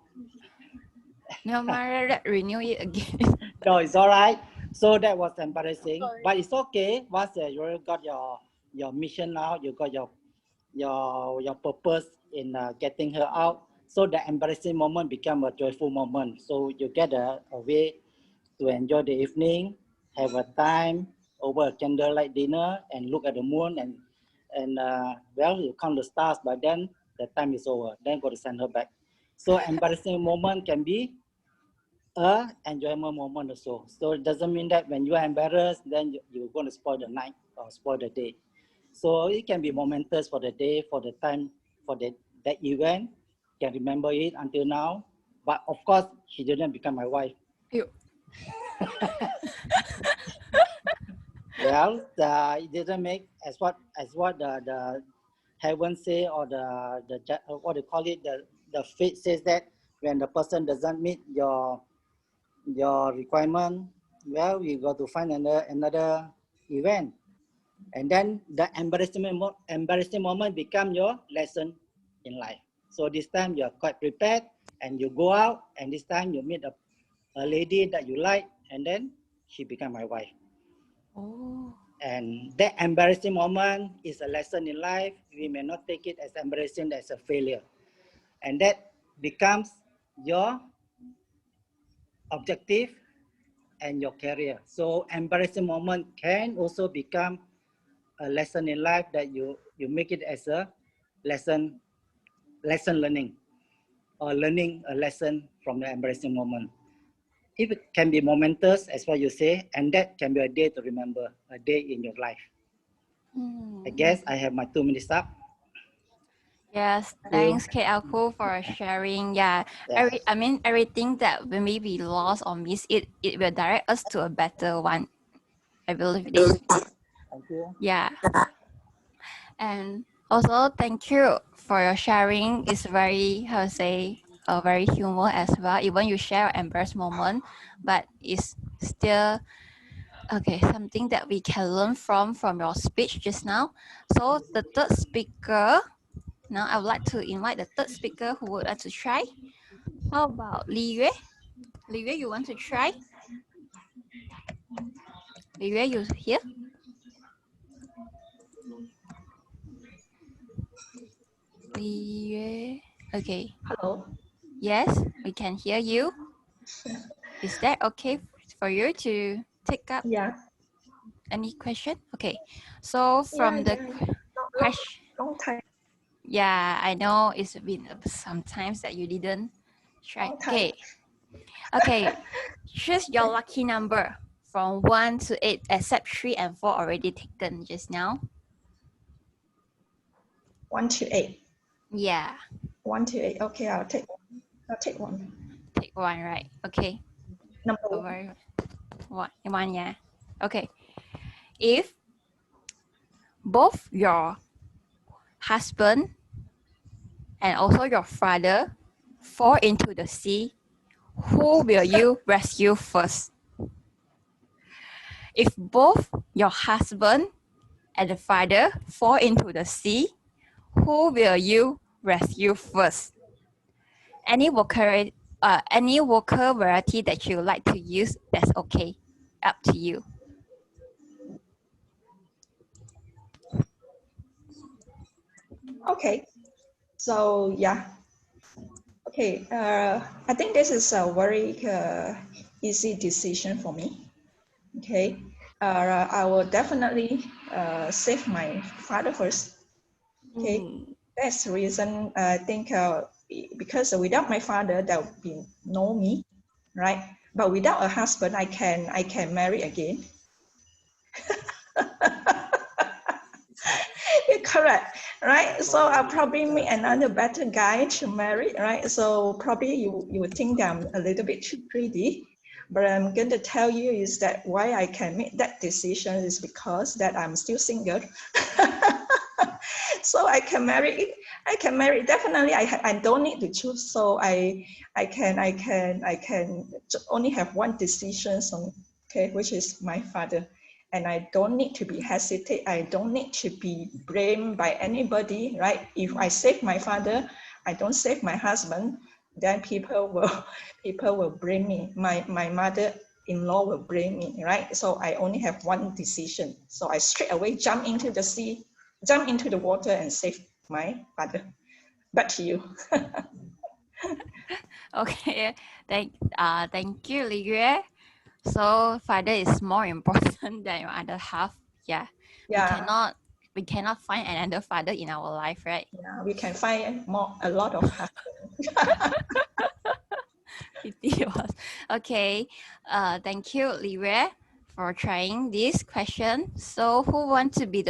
No matter, renew it again. No, it's all right. So that was embarrassing, but it's okay. Once you got your mission now, you got your purpose in getting her out. So the embarrassing moment become a joyful moment. So you get a way to enjoy the evening, have a time over a candlelight dinner, and look at the moon and well, you count the stars, but then the time is over. Then got to send her back. So embarrassing moment can be a enjoyment moment also. So it doesn't mean that when you are embarrassed, then you're going to spoil the night or spoil the day. So it can be momentous for the day, for the time, for that event. Can remember it until now. But of course, she didn't become my wife. Well, it didn't make as what the heaven say, or the what they call it, the fate says that when the person doesn't meet your requirement, well, we got to find another event, and then the embarrassing moment become your lesson in life. So this time you are quite prepared, and you go out, and this time you meet a lady that you like, and then she become my wife. Oh. And that embarrassing moment is a lesson in life. We may not take it as embarrassing as a failure. And that becomes your objective and your career. So embarrassing moment can also become a lesson in life, that you make it as a lesson learning, or learning a lesson from the embarrassing moment. If it can be momentous, as what you say, and that can be a day to remember, a day in your life. I guess I have my 2 minutes up. Yes, thanks, Kate Alco, for sharing. Yeah, everything that when we lost or miss it, it will direct us to a better one. I believe this. Thank you. Yeah. And also, thank you for your sharing. It's very, how to say, very humor as well. Even you share an embarrassed moment, but it's still okay, something that we can learn from your speech just now. So the third speaker, now I would like to invite the third speaker who would like to try. How about Li Yue? Li Yue, you want to try? Li Yue, you here? Li Yue, okay. Hello. Yes, we can hear you. Is that okay for you to take up? Yeah. Any question? Okay. So from the question. Long time. Yeah, I know it's been some times that you didn't try. Long time. Okay. Okay. Choose your lucky number from 1 to 8, except 3 and 4 already taken just now. 1 to 8. Yeah. 1 to 8. Okay, I'll take one. Take one, right? Okay. Number one. One, yeah. Okay. If both your husband and also your father fall into the sea, who will you rescue first? If both your husband and the father fall into the sea, who will you rescue first? Any vocal variety that you like to use, that's okay. Up to you. Okay. So yeah. Okay. I think this is a very easy decision for me. Okay. I will definitely save my father first. Okay. That's the reason I think because without my father there would be no me, right? But without a husband, I can marry again. Correct, right? So I'll probably meet another better guy to marry, right? So probably you would think that I'm a little bit too greedy, but I'm going to tell you is that why I can make that decision is because that I'm still single. So I can marry. Definitely, I don't need to choose. So I can only have one decision. So okay, which is my father. And I don't need to be hesitate. I don't need to be blamed by anybody, right? If I save my father, I don't save my husband, then people will blame me. My mother-in-law will blame me, right? So I only have one decision. So I straight away jump into the sea, jump into the water and save my father. Back to you. Okay, thank you, Li Yue. So father is more important than your other half. Yeah. Yeah. We cannot find another father in our life, right? Yeah, we can find a lot of husbands. Okay, thank you, Liwe, for trying this question. So who want to be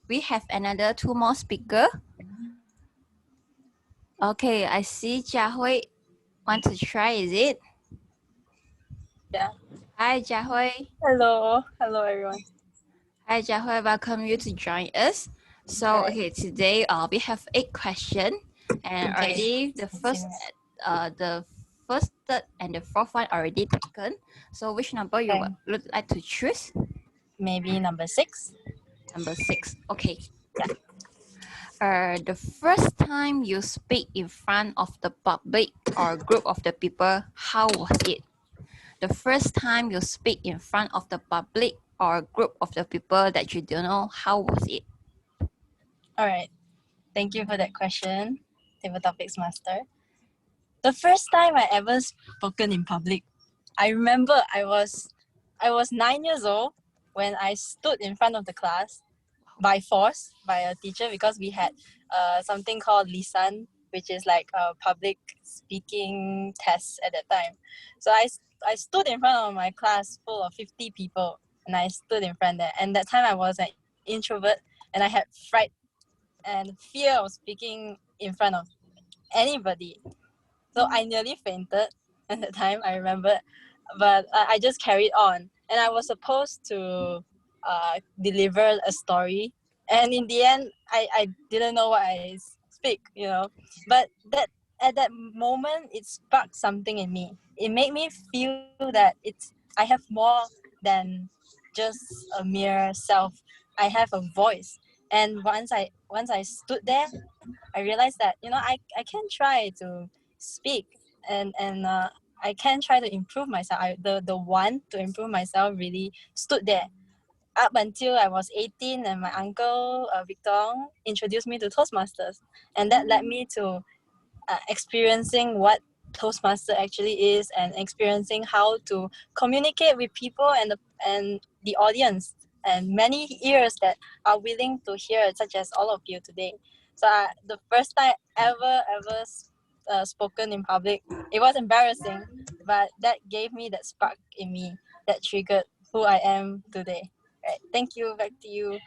we have another 2 more speaker. Okay, I see Jiahui want to try, is it? Yeah. Hi, Jiahui. Hello. Hello, everyone. Hi, Jiahui. Welcome you to join us. So, Alright. okay, today we have 8 questions, and Okay. already the first, third, and the fourth one already taken. So, which number you Okay. would like to choose? Maybe number 6. Number 6. Okay. Yeah. The first time you speak in front of the public or group of the people, how was it? The first time you speak in front of the public or group of the people that you don't know, how was it? All right. Thank you for that question, Table Topics Master. The first time I ever spoken in public, I remember I was 9 years old when I stood in front of the class by force by a teacher because we had something called lisan, which is like a public speaking test at that time. So I stood in front of my class full of 50 people, and I stood in front there. And that time I was an introvert, and I had fright and fear of speaking in front of anybody. So I nearly fainted at the time, I remember, but I just carried on. And I was supposed to deliver a story. And in the end, I didn't know what I speak, you know. But that at that moment, it sparked something in me. It made me feel that I have more than just a mere self. I have a voice. And once I stood there, I realized that I can try to speak and I can try to improve myself. The one to improve myself really stood there up until I was 18, and my uncle Victor introduced me to Toastmasters, and that led me to experiencing what Toastmaster actually is and experiencing how to communicate with people and the audience and many ears that are willing to hear, such as all of you today. So the first time ever spoken in public, it was embarrassing, but that gave me that spark in me that triggered who I am today. Right. Thank you. Back to you.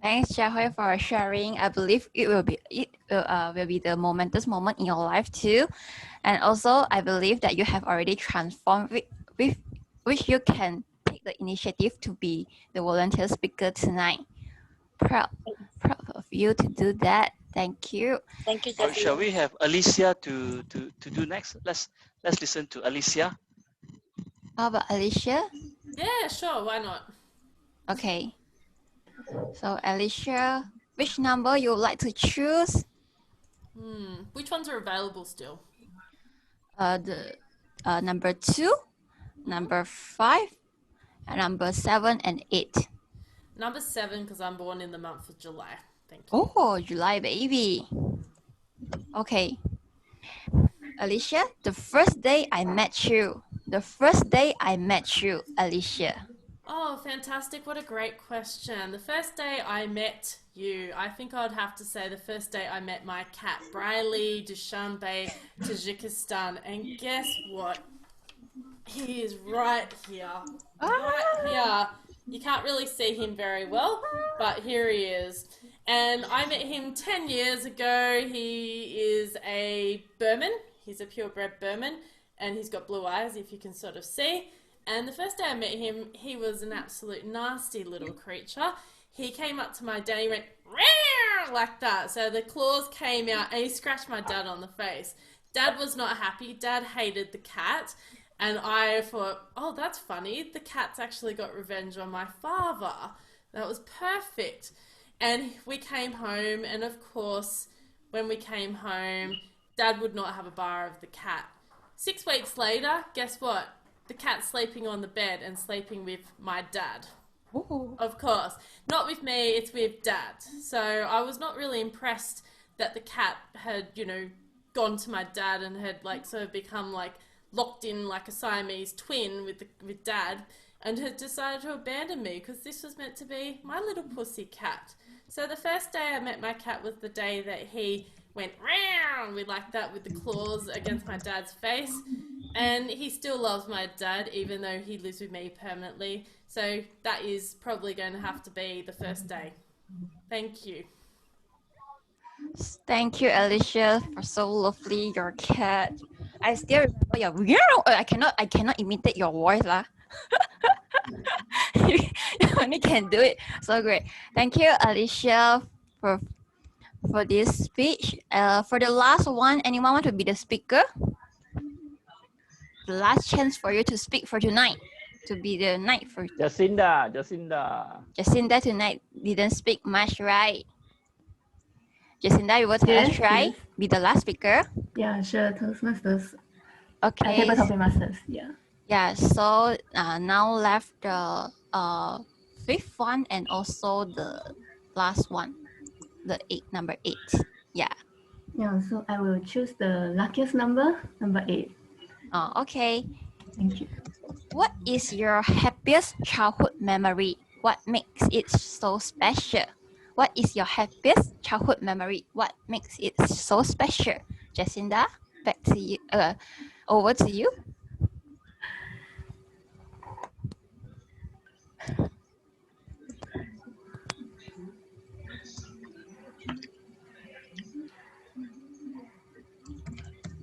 Thanks, Xiaohui, for sharing. I believe it will be the momentous moment in your life too, and also I believe that you have already transformed with which you can take the initiative to be the volunteer speaker tonight. Proud of you to do that. Thank you. Thank you, Or shall we have Alicia to do next? Let's listen to Alicia. How about Alicia? Yeah, sure. Why not? Okay. So Alicia, which number you would like to choose? Which ones are available still? The number 2, number 5, and number 7 and 8. Number 7, because I'm born in the month of July. Thank you. Oh, July baby. Okay. Alicia, the first day I met you. The first day I met you, Alicia. Oh, fantastic. What a great question. The first day I met you, I think I'd have to say the first day I met my cat, Briley Dushanbe, Tajikistan. And guess what? He is right here. Right here. You can't really see him very well, but here he is. And I met him 10 years ago. He is a Burman. He's a purebred Burman, and he's got blue eyes, if you can sort of see. And the first day I met him, he was an absolute nasty little creature. He came up to my dad, he went, "Meow," like that. So the claws came out, and he scratched my dad on the face. Dad was not happy. Dad hated the cat. And I thought, oh, that's funny. The cat's actually got revenge on my father. That was perfect. And we came home, and of course, when we came home, Dad would not have a bar of the cat. 6 weeks later, guess what? The cat's sleeping on the bed and sleeping with my dad. Ooh. Of course. Not with me, it's with Dad. So I was not really impressed that the cat had, gone to my dad and had sort of become locked in like a Siamese twin with Dad, and had decided to abandon me because this was meant to be my little pussy cat. So the first day I met my cat was the day that he went round with that with the claws against my dad's face. And he still loves my dad, even though he lives with me permanently. So that is probably going to have to be the first day. Thank you. Thank you, Alicia, for so lovely your cat. I still remember your I cannot imitate your voice lah. You only can do it so great. Thank you, Alicia, for this speech. For the last one, anyone want to be the speaker? The last chance for you to speak for tonight, to be the night for Jacinda. Jacinda tonight didn't speak much, right? Jacinda, you want to Yes, try yes. be the last speaker? Yeah, sure. Toastmasters. Okay. Table topic masters. Yeah. Yeah. So now left the fifth one and also the last one, the number 8. Yeah. Yeah. So I will choose the luckiest number 8. Oh, okay. Thank you. What is your happiest childhood memory? What makes it so special? What is your happiest childhood memory? What makes it so special? Jacinda, back to you. Over to you.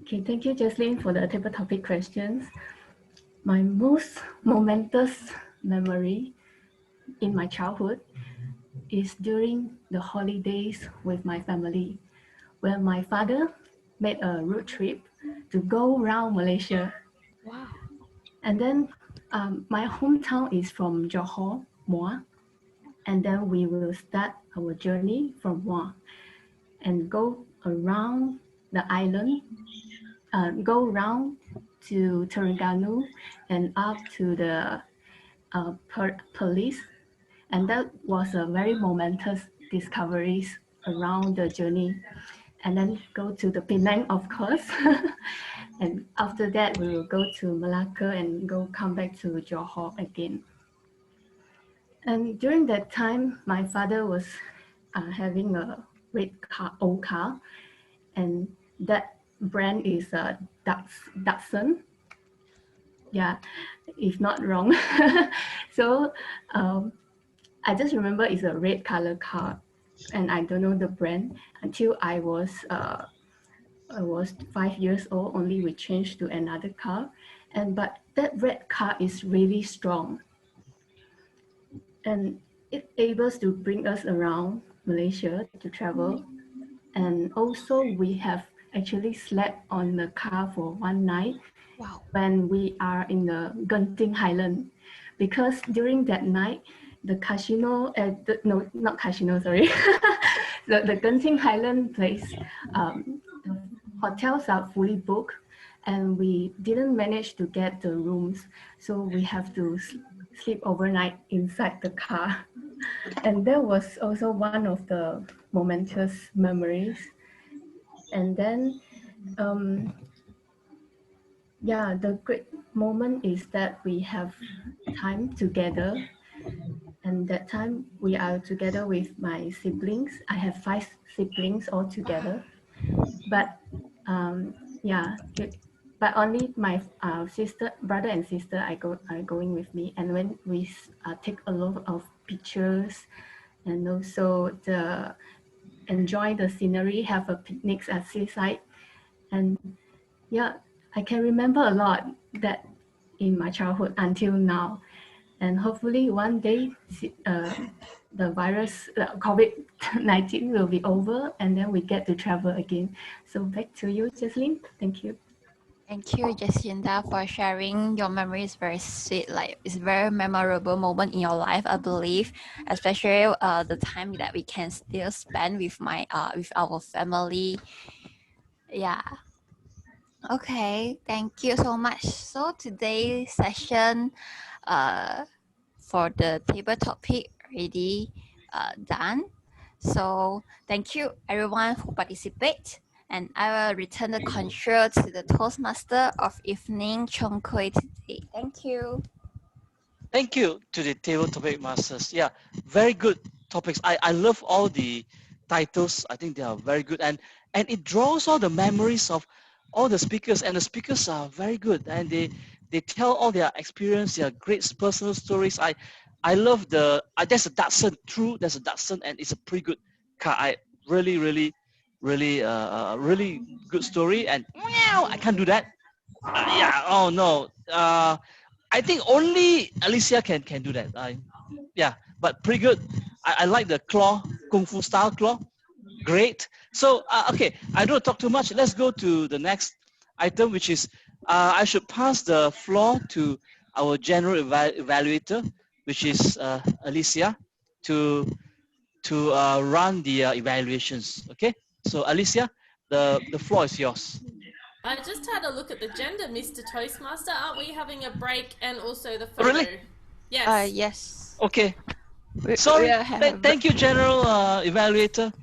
Okay, thank you, Jocelyn, for the table topic questions. My most momentous memory in my childhood is during the holidays with my family, where my father made a road trip to go around Malaysia. Wow. And then my hometown is from Johor, Muar. And then we will start our journey from Muar and go around the island, go around to Terengganu and up to the police. And that was a very momentous discoveries around the journey. And then go to the Penang, of course. And after that, we will go to Malacca and come back to Johor again. And during that time, my father was having a red car, old car, and that brand is Datsun. Yeah, if not wrong. So I just remember it's a red color car, and I don't know the brand until I was 5 years old. Only we changed to another car, but that red car is really strong, and it able to bring us around Malaysia to travel. And also we have actually slept on the car for one night. Wow. When we are in the Genting Highland, because during that night the casino no, not casino, sorry. the Genting Highland place, the hotels are fully booked and we didn't manage to get the rooms, so we have to sleep overnight inside the car. And that was also one of the momentous memories. And then yeah, the great moment is that we have time together, and that time we are together with my siblings. I have 5 siblings all together, but yeah, but only my brother and sister are going with me. And when we take a lot of pictures, and also enjoy the scenery, have a picnics at seaside, and yeah, I can remember a lot that in my childhood until now. And hopefully one day the virus, COVID-19 will be over and then we get to travel again. So back to you, Jocelyn. Thank you. Thank you, Jacinda, for sharing. Your memory is very sweet. Like, it's a very memorable moment in your life, I believe, especially the time that we can still spend with with our family. Yeah. Okay, thank you so much. So today's session for the table topic already done. So thank you everyone who participate. And I will return the control to the Toastmaster of evening, Chong Kui, today. Thank you. Thank you to the table topic masters. Yeah, very good topics. I love all the titles. I think they are very good, and it draws all the memories of all the speakers, and the speakers are very good, and they tell all their experience, their great personal stories. I love there's a Datsun, true, there's a Datsun, and it's a pretty good car. I really really good story, and meow, I can't do that. Yeah, oh no. I think only Alicia can do that. Yeah, but pretty good. I like the claw, Kung Fu style claw. Great. So, okay, I don't talk too much. Let's go to the next item, which is I should pass the floor to our general evaluator, which is Alicia, to run the evaluations. Okay. So, Alicia, the floor is yours. I just had a look at the agenda, Mr. Toastmaster. Aren't we having a break and also the photo? Really? Yes. Yes. Okay. Sorry. Thank you, General Evaluator.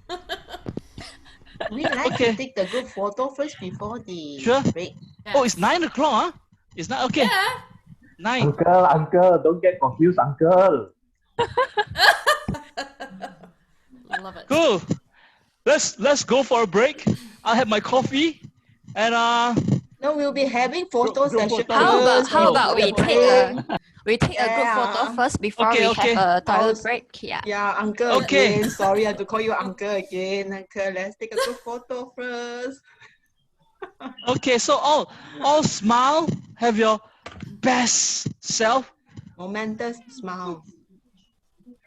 We like to take the group photo first before the break. Oh, it's 9 o'clock, huh? It's not okay. Yeah. 9. Uncle, don't get confused, Uncle. Love it. Cool. Let's go for a break. I'll have my coffee, and No, we'll be having photo session. How about we take a group photo first before we have a toilet break? Yeah. Yeah, Uncle again. Sorry, I have to call you Uncle again. Uncle, let's take a group photo first. Okay, so all smile. Have your best self. Momentous smile.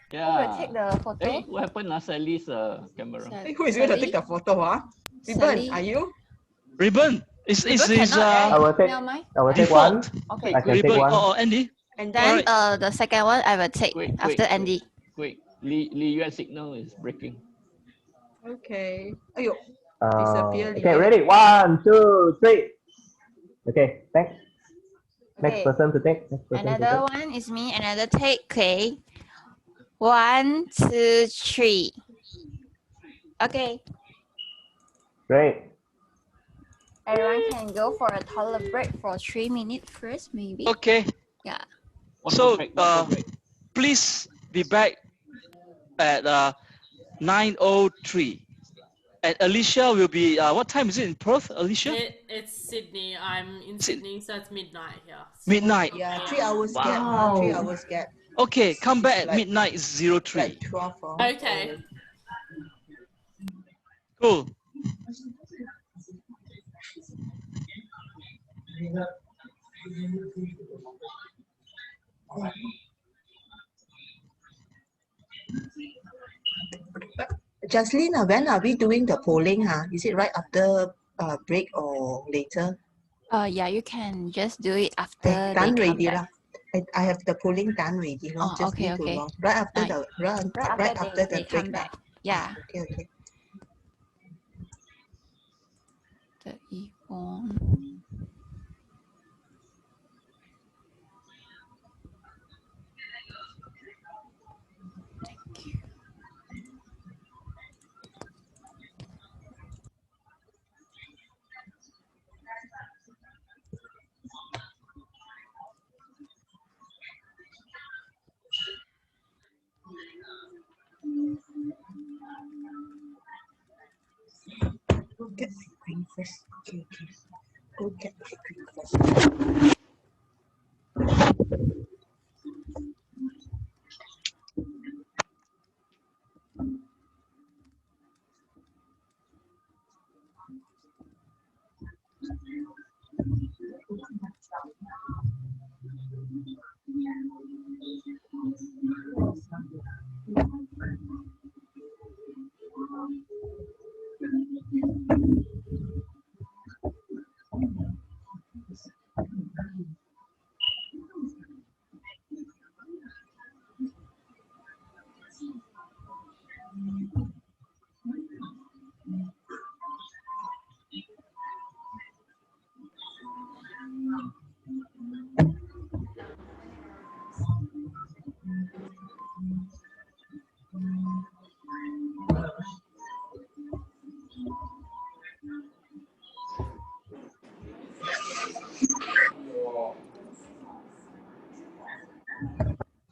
Who will take the photo? Hey, what happened to Sally's camera? Hey, who is going to take the photo? Ribbon, are you? Ribbon. Is I will take one. Okay. I can take one. Oh, Andy. And then the second one I will take after Andy. Quick, Li Yuan signal is breaking. Okay. Ayo. Disappear. Okay, ready? 1, 2, 3. Okay, thanks. Next person to take. Another one is me. Another take. Okay. 1, 2, 3. Okay. Great. Everyone can go for a toilet break for 3 minutes first, maybe. Okay. Yeah. So please be back at 9:03. And Alicia will be what time is it in Perth, Alicia? It's Sydney. I'm in Sydney, so it's midnight here. Midnight. Yeah, 3 hours gap. Wow. 3 hours gap. Okay, come back at midnight 03. Like 12 hours. Okay. Cool. Jocelyn, when are we doing the polling? Is it right after break or later? Yeah, you can just do it after they Done come ready back. I have the polling done already. Just okay, need to okay. log. Right after Right. the Right after the they break. come back. Yeah. Okay. The Yvonne. Go get my green first. Okay. Go get my green first.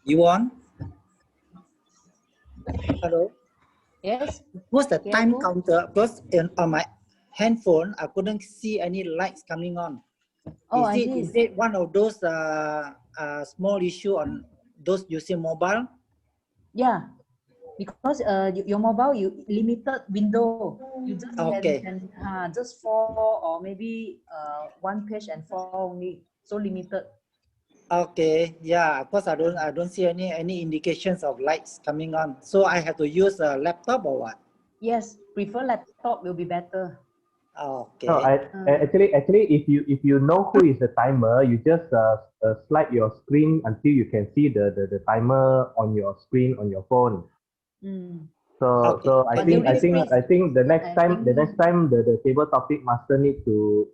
You on? Hello? Yes. What's the time counter? Because on my handphone, I couldn't see any lights coming on. Oh, Is it one of those small issue on those using mobile? Yeah, because your mobile, you limited window. You just can just 4 or maybe 1 page and 4 only. So limited. Okay, yeah, of course I don't see any indications of lights coming on. So I have to use a laptop or what? Yes, prefer laptop will be better. Okay. No, actually, if you know who is the timer, you just slide your screen until you can see the timer on your screen on your phone. So I think the next time the table topic master need to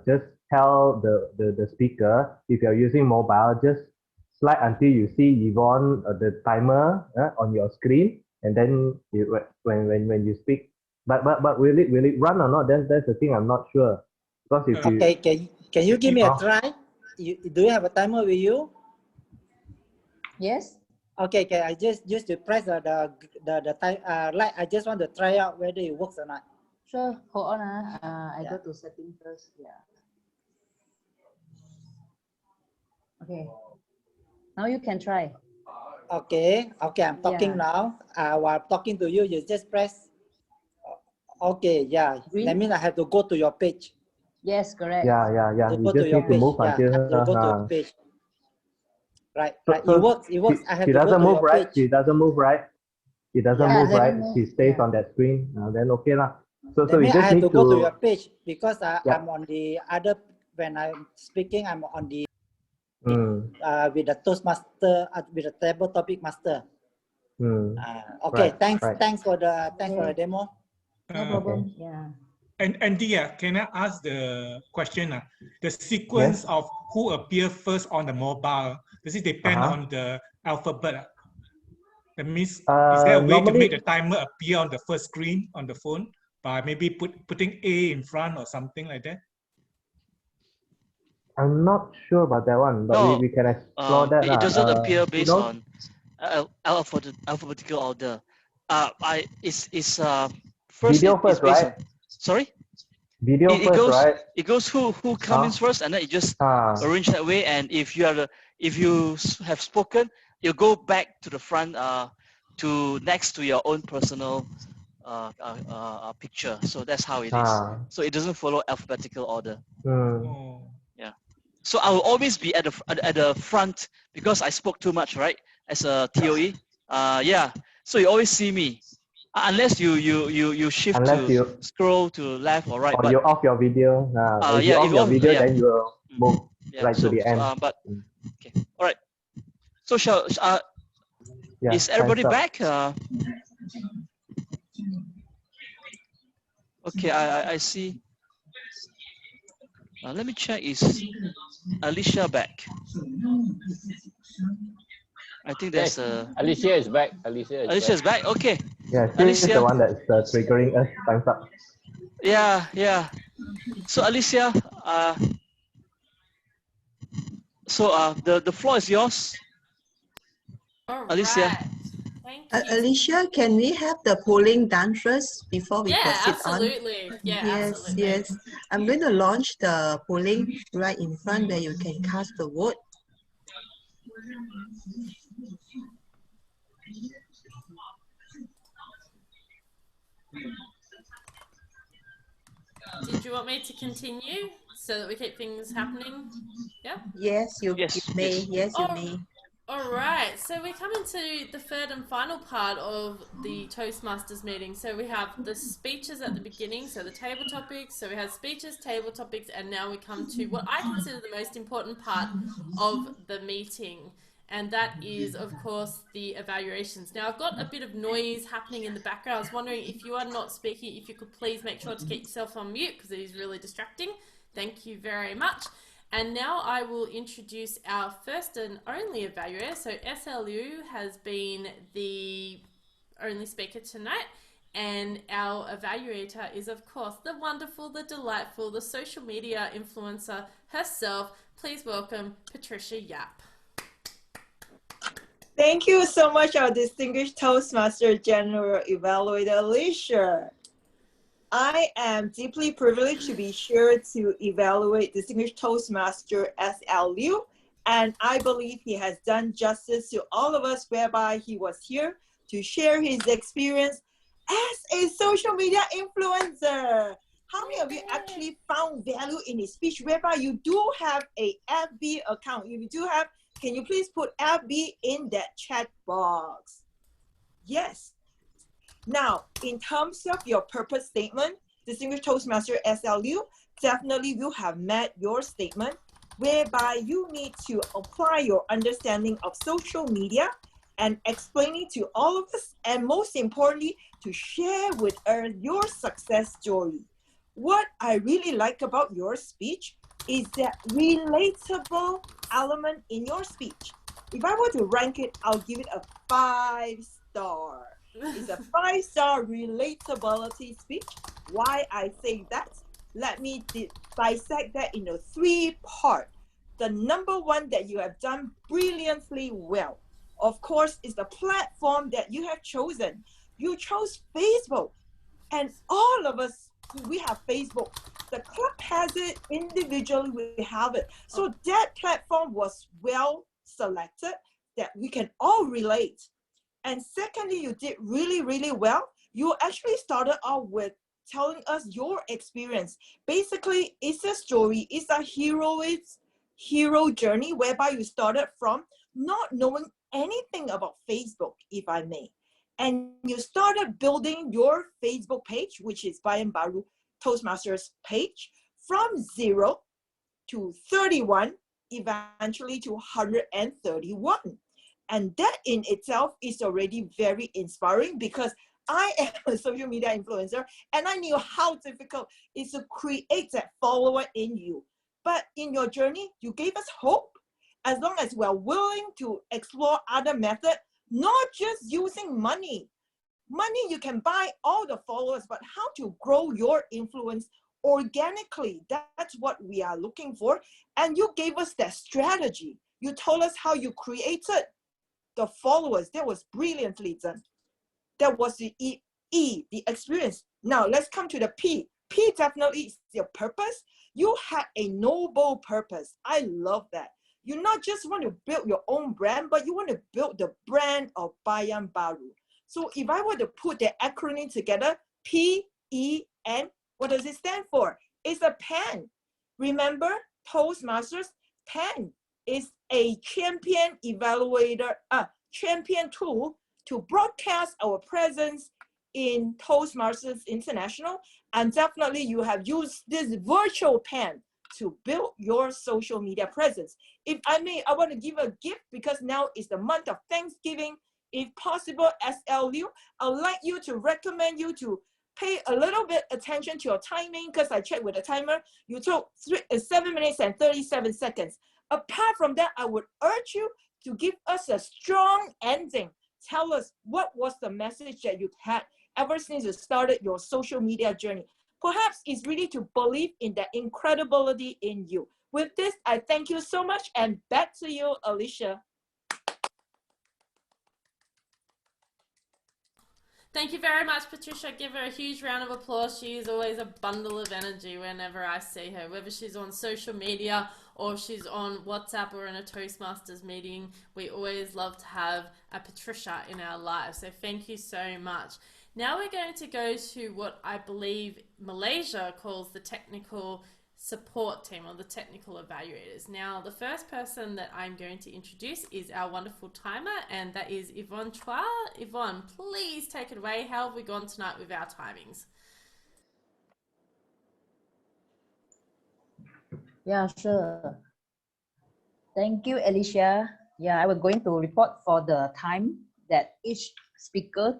just tell the speaker, if you're using mobile, just slide until you see Yvonne the timer on your screen, and then when you speak. But will it run or not? That's the thing I'm not sure. Because if you can you give me a try? Do you have a timer with you? Yes. Okay, I just to press the time light. I just want to try out whether it works or not. Sure. Hold on. I go to settings first. Yeah. Okay. Now you can try. Okay. I'm talking now. While talking to you, you just press. Okay. Yeah. Green? That means I have to go to your page. Yes, correct. Yeah. To You go just to your need to page. move Yeah. I have to go to your page. Right. Right. It works. I have she to go doesn't to move, your right? page. She doesn't move, right? She doesn't move, right? She stays Yeah. on that screen. Then okay lah. So That you means just I have need to go to your page because I'm on the other. When I'm speaking, I'm on the with the Toastmaster with the table topic master. Okay. Right. Thanks for the demo. No problem. Yeah. And Andy, can I ask the question? The sequence of who appear first on the mobile, does it depend on the alphabet? That means, is there a way to make the timer appear on the first screen on the phone by maybe putting A in front or something like that? I'm not sure about that one, but we can explore that. It doesn't appear based on alphabetical order. It's first. Video It's first, based right? on. Sorry. Video It first, goes. right? It goes who comes first, and then it just arrange that way. And if you have spoken, you go back to the front to next to your own personal picture. So that's how it is. So it doesn't follow alphabetical order. Yeah. So I will always be at the front because I spoke too much, right? As a TOE. Yeah. So you always see me. Unless you shift Unless to you scroll to left or right. or But you off your video. If you yeah, off your video, then you will move right to the end. But okay, all right. So is everybody back? Okay, I see. Let me check. Is Alicia back? I think there's Alicia is back. Alicia is back. Okay. Yeah, she's Alicia. the one that's triggering us. Time's up. Yeah. So Alicia, the floor is yours. Alicia. Alicia, can we have the polling done first before we proceed absolutely. on? Yeah, yes, yes. I'm going to launch the polling right in front where you can cast the vote. Did you want me to continue so that we keep things happening? Yeah? Yes, you may. Yes, you may. All right, so we come into the third and final part of the Toastmasters meeting. So we have the speeches at the beginning, so the table topics. So we have speeches, table topics, and now we come to what I consider the most important part of the meeting. And that is, of course, the evaluations. Now, I've got a bit of noise happening in the background. I was wondering if you are not speaking, if you could please make sure to keep yourself on mute because it is really distracting. Thank you very much. And now I will introduce our first and only evaluator. So SLU has been the only speaker tonight. And our evaluator is, of course, the wonderful, the delightful, the social media influencer herself. Please welcome Patricia Yap. Thank you so much, our distinguished Toastmaster General Evaluator Alicia. I am deeply privileged to be here to evaluate Distinguished Toastmaster S.L. Liu, and I believe he has done justice to all of us, whereby he was here to share his experience as a social media influencer. How many of you actually found value in his speech, whereby you do have a FB account? If you do have, can you please put FB in that chat box? Yes. Now, in terms of your purpose statement, Distinguished Toastmaster S.L. Liu, definitely you have met your statement, whereby you need to apply your understanding of social media and explaining to all of us, and most importantly, to share with us your success story. What I really like about your speech is that relatable element in your speech. If I were to rank it, I'll give it a 5-star. It's a 5-star relatability speech. Why I say that? Let me dissect that into 3 parts. The number one that you have done brilliantly well, of course, is the platform that you have chosen. You chose Facebook, and all of us, we have Facebook. The club has it, individually we have it. So that platform was well selected that we can all relate. And secondly, you did really, really well. You actually started out with telling us your experience. Basically, it's a story, it's a hero journey, whereby you started from not knowing anything about Facebook, if I may. And you started building your Facebook page, which is Bayan Baru Toastmasters page, from 0 to 31, eventually to 131. And that in itself is already very inspiring, because I am a social media influencer and I knew how difficult it is to create that follower in you. But in your journey, you gave us hope. As long as we're willing to explore other methods, not just using money. Money, you can buy all the followers, but how to grow your influence organically, that's what we are looking for. And you gave us that strategy. You told us how you created the followers. That was brilliantly done. That was the E, the experience. Now let's come to the P. P definitely is your purpose. You had a noble purpose. I love that. You not just want to build your own brand, but you want to build the brand of Bayan Baru. So if I were to put the acronym together, P-E-N, what does it stand for? It's a pen. Remember, Toastmasters, pen is a champion evaluator, champion tool to broadcast our presence in Toastmasters International. And definitely you have used this virtual pen to build your social media presence. If I may, I want to give a gift, because now is the month of Thanksgiving. If possible, S.L. Liu, I'd like you to recommend you to pay a little bit attention to your timing, because I checked with the timer. You took 7 minutes and 37 seconds. Apart from that, I would urge you to give us a strong ending. Tell us what was the message that you had ever since you started your social media journey. Perhaps it's really to believe in the incredibility in you. With this, I thank you so much, and back to you, Alicia. Thank you very much, Patricia. Give her a huge round of applause. She is always a bundle of energy whenever I see her, whether she's on social media or she's on WhatsApp or in a Toastmasters meeting. We always love to have a Patricia in our lives. So thank you so much. Now we're going to go to what I believe Malaysia calls the technical support team, or the technical evaluators. Now, the first person that I'm going to introduce is our wonderful timer, and that is Yvonne Chua. Yvonne, please take it away. How have we gone tonight with our timings? Yeah, sure. Thank you, Alicia. Yeah, I was going to report for the time that each speaker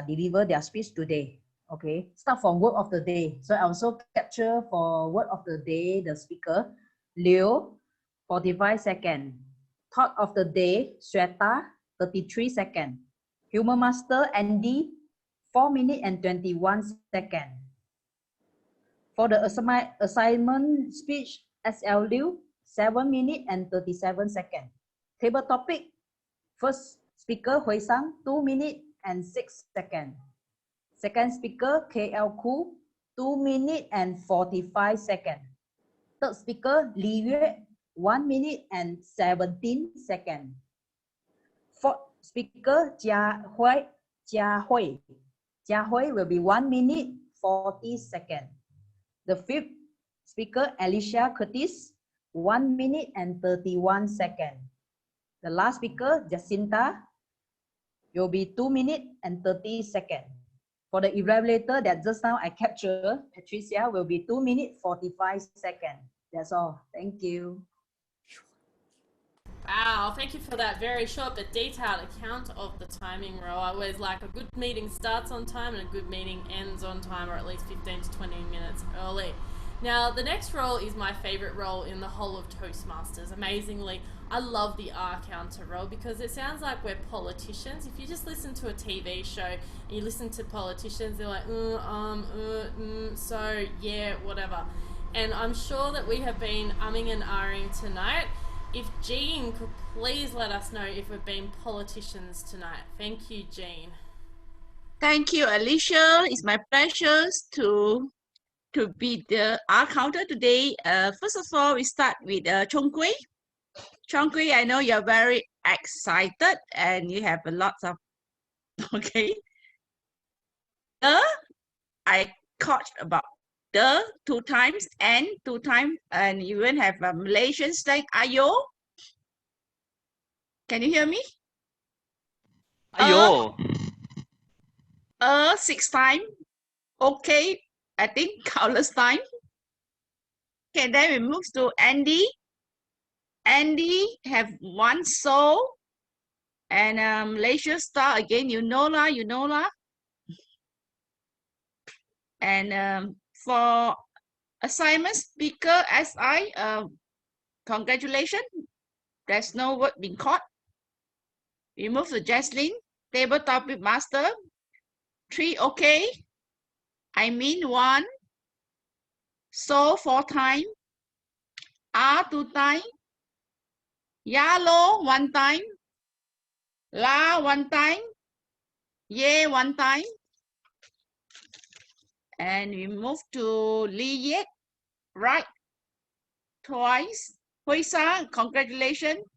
deliver their speech today. Okay, start from word of the day. So I also capture for word of the day the speaker, Liu, 45 seconds. Thought of the day, Sweta, 33 seconds. Humor Master, Andy, 4 minutes and 21 seconds. For the assignment speech, S.L. Liu, 7 minutes and 37 seconds. Table topic, first speaker, Hui Sang, 2 minutes and 6 seconds. Second speaker, K.L. Koo, 2 minutes and 45 seconds. Third speaker, Li Yue, 1 minute and 17 seconds. Fourth speaker, Jia Hui will be 1 minute 40 seconds. The fifth speaker, Alicia Curtis, 1 minute and 31 seconds. The last speaker, Jacinta, will be 2 minutes and 30 seconds. For the evaluator that just now I captured, Patricia, will be 2 minutes 45 seconds. That's all. Thank you. Wow, thank you for that very short but detailed account of the timing roll. I always like a good meeting starts on time and a good meeting ends on time, or at least 15 to 20 minutes early. Now, the next role is my favorite role in the whole of Toastmasters. Amazingly, I love the R counter role because it sounds like we're politicians. If you just listen to a TV show and you listen to politicians, they're like, so, yeah, whatever. And I'm sure that we have been umming and ahhing tonight. If Jean could please let us know if we've been politicians tonight. Thank you, Jean. Thank you, Alicia. It's my pleasure to be the R counter today. First of all, we start with Chong Kui. Chong Kui, I know you're very excited and you have a lot of, okay. I caught about the 2 times and 2 times, and you even have a Malaysian slang, ayo. Can you hear me? Ayo. 6 times. Okay, I think countless time. Okay, then we move to Andy. Andy have 1 soul. And Malaysia star again, you know lah. And for assignment speaker SI, congratulations. There's no word being caught. We move to Jaslyn, table topic master. 3 okay. I mean 1. So 4 times. R 2 times. Yalo 1 time. La 1 time. Ye 1 time. And we move to Li Yet, right? Twice. Hui Sang, congratulations.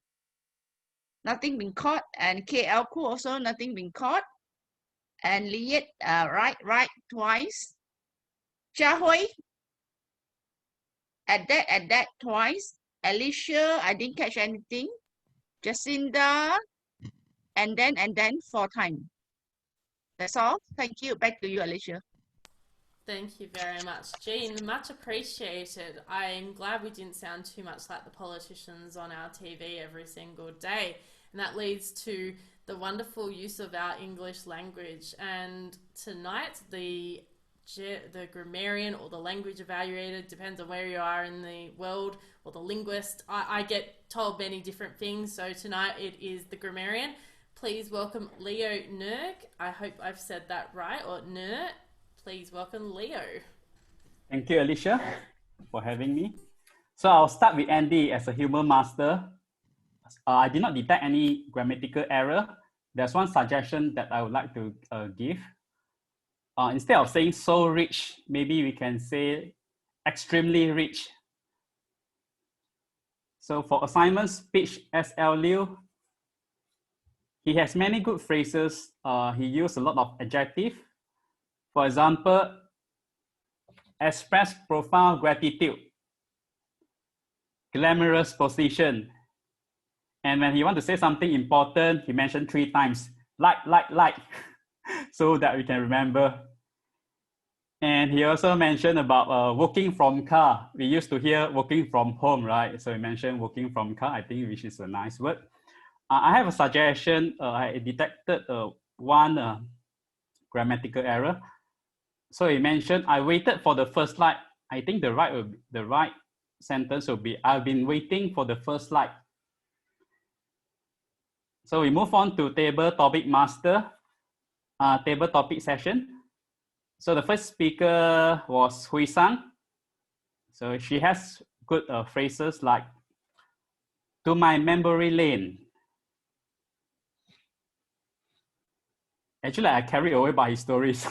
Nothing been caught. And KL Ku also nothing been caught. And Li Yet, right, twice. Chia Hui, at that twice. Alicia, I didn't catch anything. Jacinda, and then 4 times. That's all. Thank you. Back to you, Alicia. Thank you very much, Jean. Much appreciated. I'm glad we didn't sound too much like the politicians on our TV every single day. And that leads to the wonderful use of our English language. And tonight, the grammarian or the language evaluator, depends on where you are in the world, or the linguist. I get told many different things. So tonight it is the grammarian. Please welcome Leo Nerg. I hope I've said that right, or Ner. Please welcome Leo. Thank you, Alicia, for having me. So I'll start with Andy as a humor master. I did not detect any grammatical error. There's one suggestion that I would like to give. Instead of saying so rich, maybe we can say extremely rich. So for assignment speech, SL Liu, he has many good phrases. He used a lot of adjective. For example, express profound gratitude, glamorous position. And when he wants to say something important, he mentioned 3 times, like, so that we can remember. And he also mentioned about working from car. We used to hear working from home, right? So he mentioned working from car, I think, which is a nice word. I have a suggestion. I detected one grammatical error. So he mentioned, I waited for the first light. I think the right sentence will be, I've been waiting for the first light. So we move on to table topic master, table topic session. So the first speaker was Hui Sang. So she has good phrases like, to my memory lane. Actually, I carried away by his stories.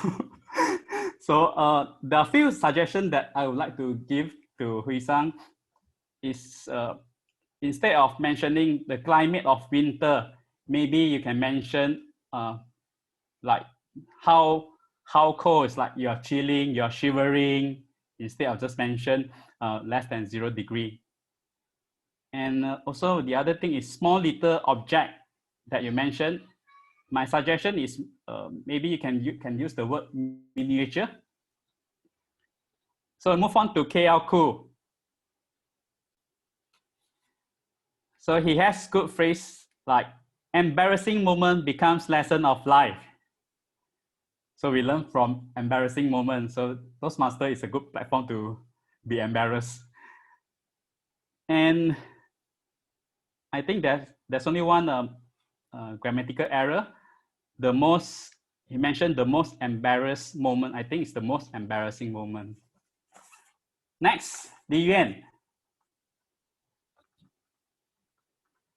So So there are few suggestions that I would like to give to Hui-sang is instead of mentioning the climate of winter, maybe you can mention like how cold it's like you're chilling, you're shivering, instead of just mention less than 0 degree. And also the other thing is small little object that you mentioned. My suggestion is maybe you can use the word miniature. So move on to KL Cool. So he has good phrase like embarrassing moment becomes lesson of life. So we learn from embarrassing moments. So Toastmaster is a good platform to be embarrassed. And I think there's only one grammatical error. He mentioned the most embarrassed moment. I think it's the most embarrassing moment. Next, Li Yuan.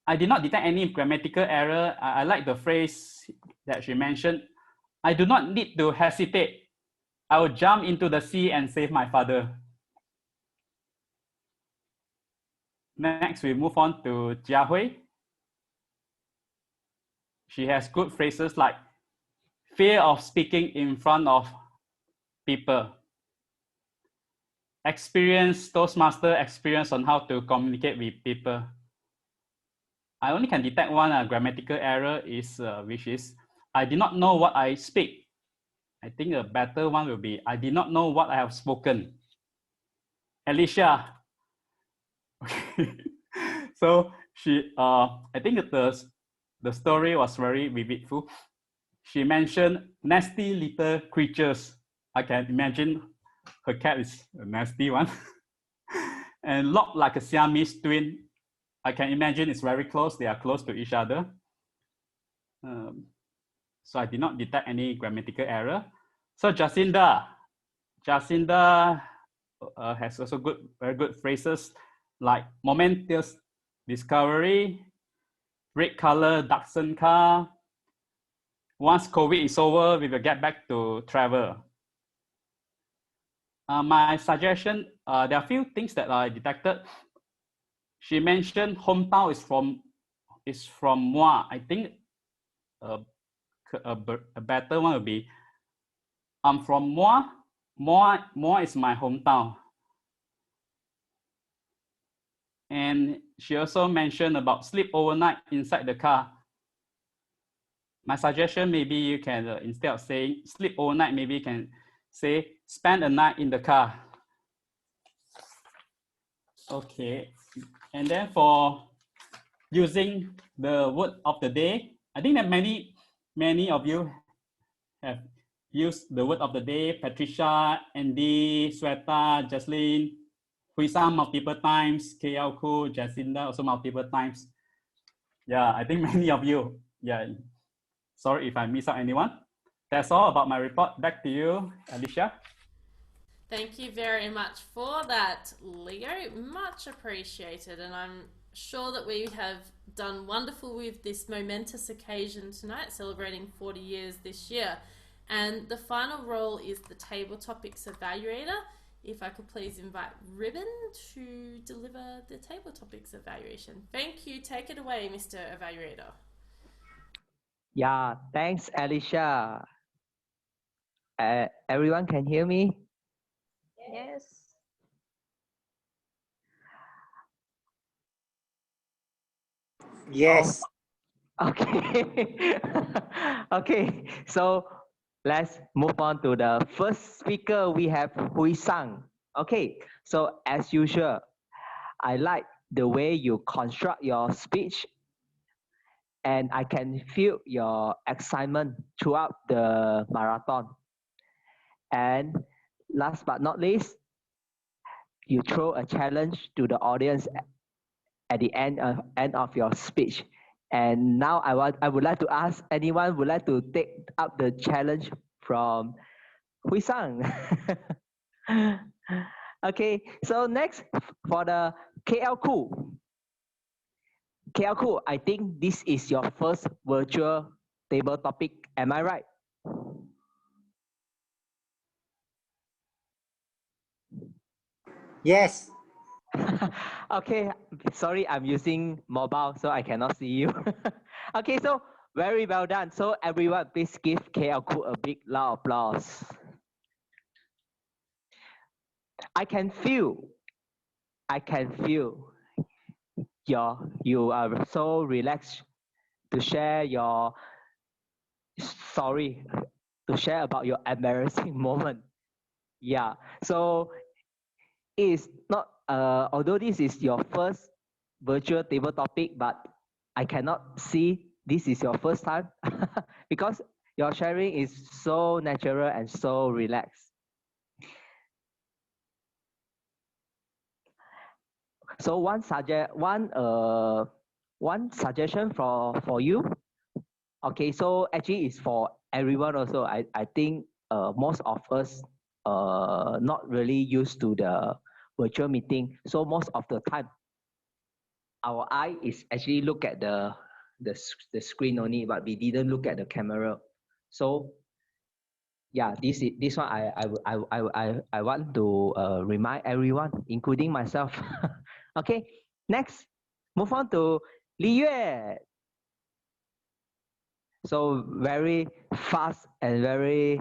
I did not detect any grammatical error. I like the phrase that she mentioned. I do not need to hesitate. I will jump into the sea and save my father. Next, we move on to Jia Hui. She has good phrases like fear of speaking in front of people. Toastmaster experience on how to communicate with people. I only can detect one grammatical error which is, I did not know what I speak. I think a better one will be, I did not know what I have spoken. Alicia. So I think the story was very vividful. She mentioned nasty little creatures. I can imagine her cat is a nasty one. And looked like a Siamese twin. I can imagine it's very close. They are close to each other. So I did not detect any grammatical error. So Jacinda has also very good phrases like momentous discovery, red color Datsun car. Once COVID is over, we will get back to travel. My suggestion, there are a few things that I detected. She mentioned hometown is from moi. I think a better one would be, I'm from moi. Moi is my hometown. And she also mentioned about sleep overnight inside the car. My suggestion, maybe you can, instead of saying sleep overnight, maybe you can say spend a night in the car. Okay, and then for using the word of the day, I think that many of you have used the word of the day. Patricia, Andy, Sweta, Jocelyn, Hui-sang multiple times, KL Ku, Jacinda also multiple times. Yeah, I think many of you. Yeah, sorry if I miss out anyone. That's all about my report. Back to you, Alicia. Thank you very much for that, Leo. Much appreciated. And I'm sure that we have done wonderful with this momentous occasion tonight, celebrating 40 years this year. And the final role is the Table Topics Evaluator. If I could please invite Ribbon to deliver the Table Topics Evaluation. Thank you. Take it away, Mr. Evaluator. Yeah, thanks, Alicia. Everyone can hear me? Yes. Yes. Okay. Okay, so let's move on to the first speaker. We have Hui-sang. Okay, so as usual, I like the way you construct your speech, and I can feel your excitement throughout the marathon. And last but not least, you throw a challenge to the audience at the end of your speech. And now I would like to ask anyone would like to take up the challenge from Hui-sang. Okay, so next for the KL Ku. KL Ku, I think this is your first virtual table topic. Am I right? Yes. Okay, sorry, I'm using mobile, so I cannot see you. Okay, so very well done. So everyone, please give KL Cook a big loud applause. I can feel you are so relaxed to share your story, to share about your embarrassing moment. Yeah, so it's not, although this is your first virtual table topic, but I cannot see this is your first time because your sharing is so natural and so relaxed. So one suggestion for you. Okay, so actually it's for everyone also. I think most of us not really used to the virtual meeting. So most of the time our eye is actually look at the screen only, but we didn't look at the camera. So yeah, this one I want to remind everyone, including myself. Okay, next, move on to Li Yue. So very fast and very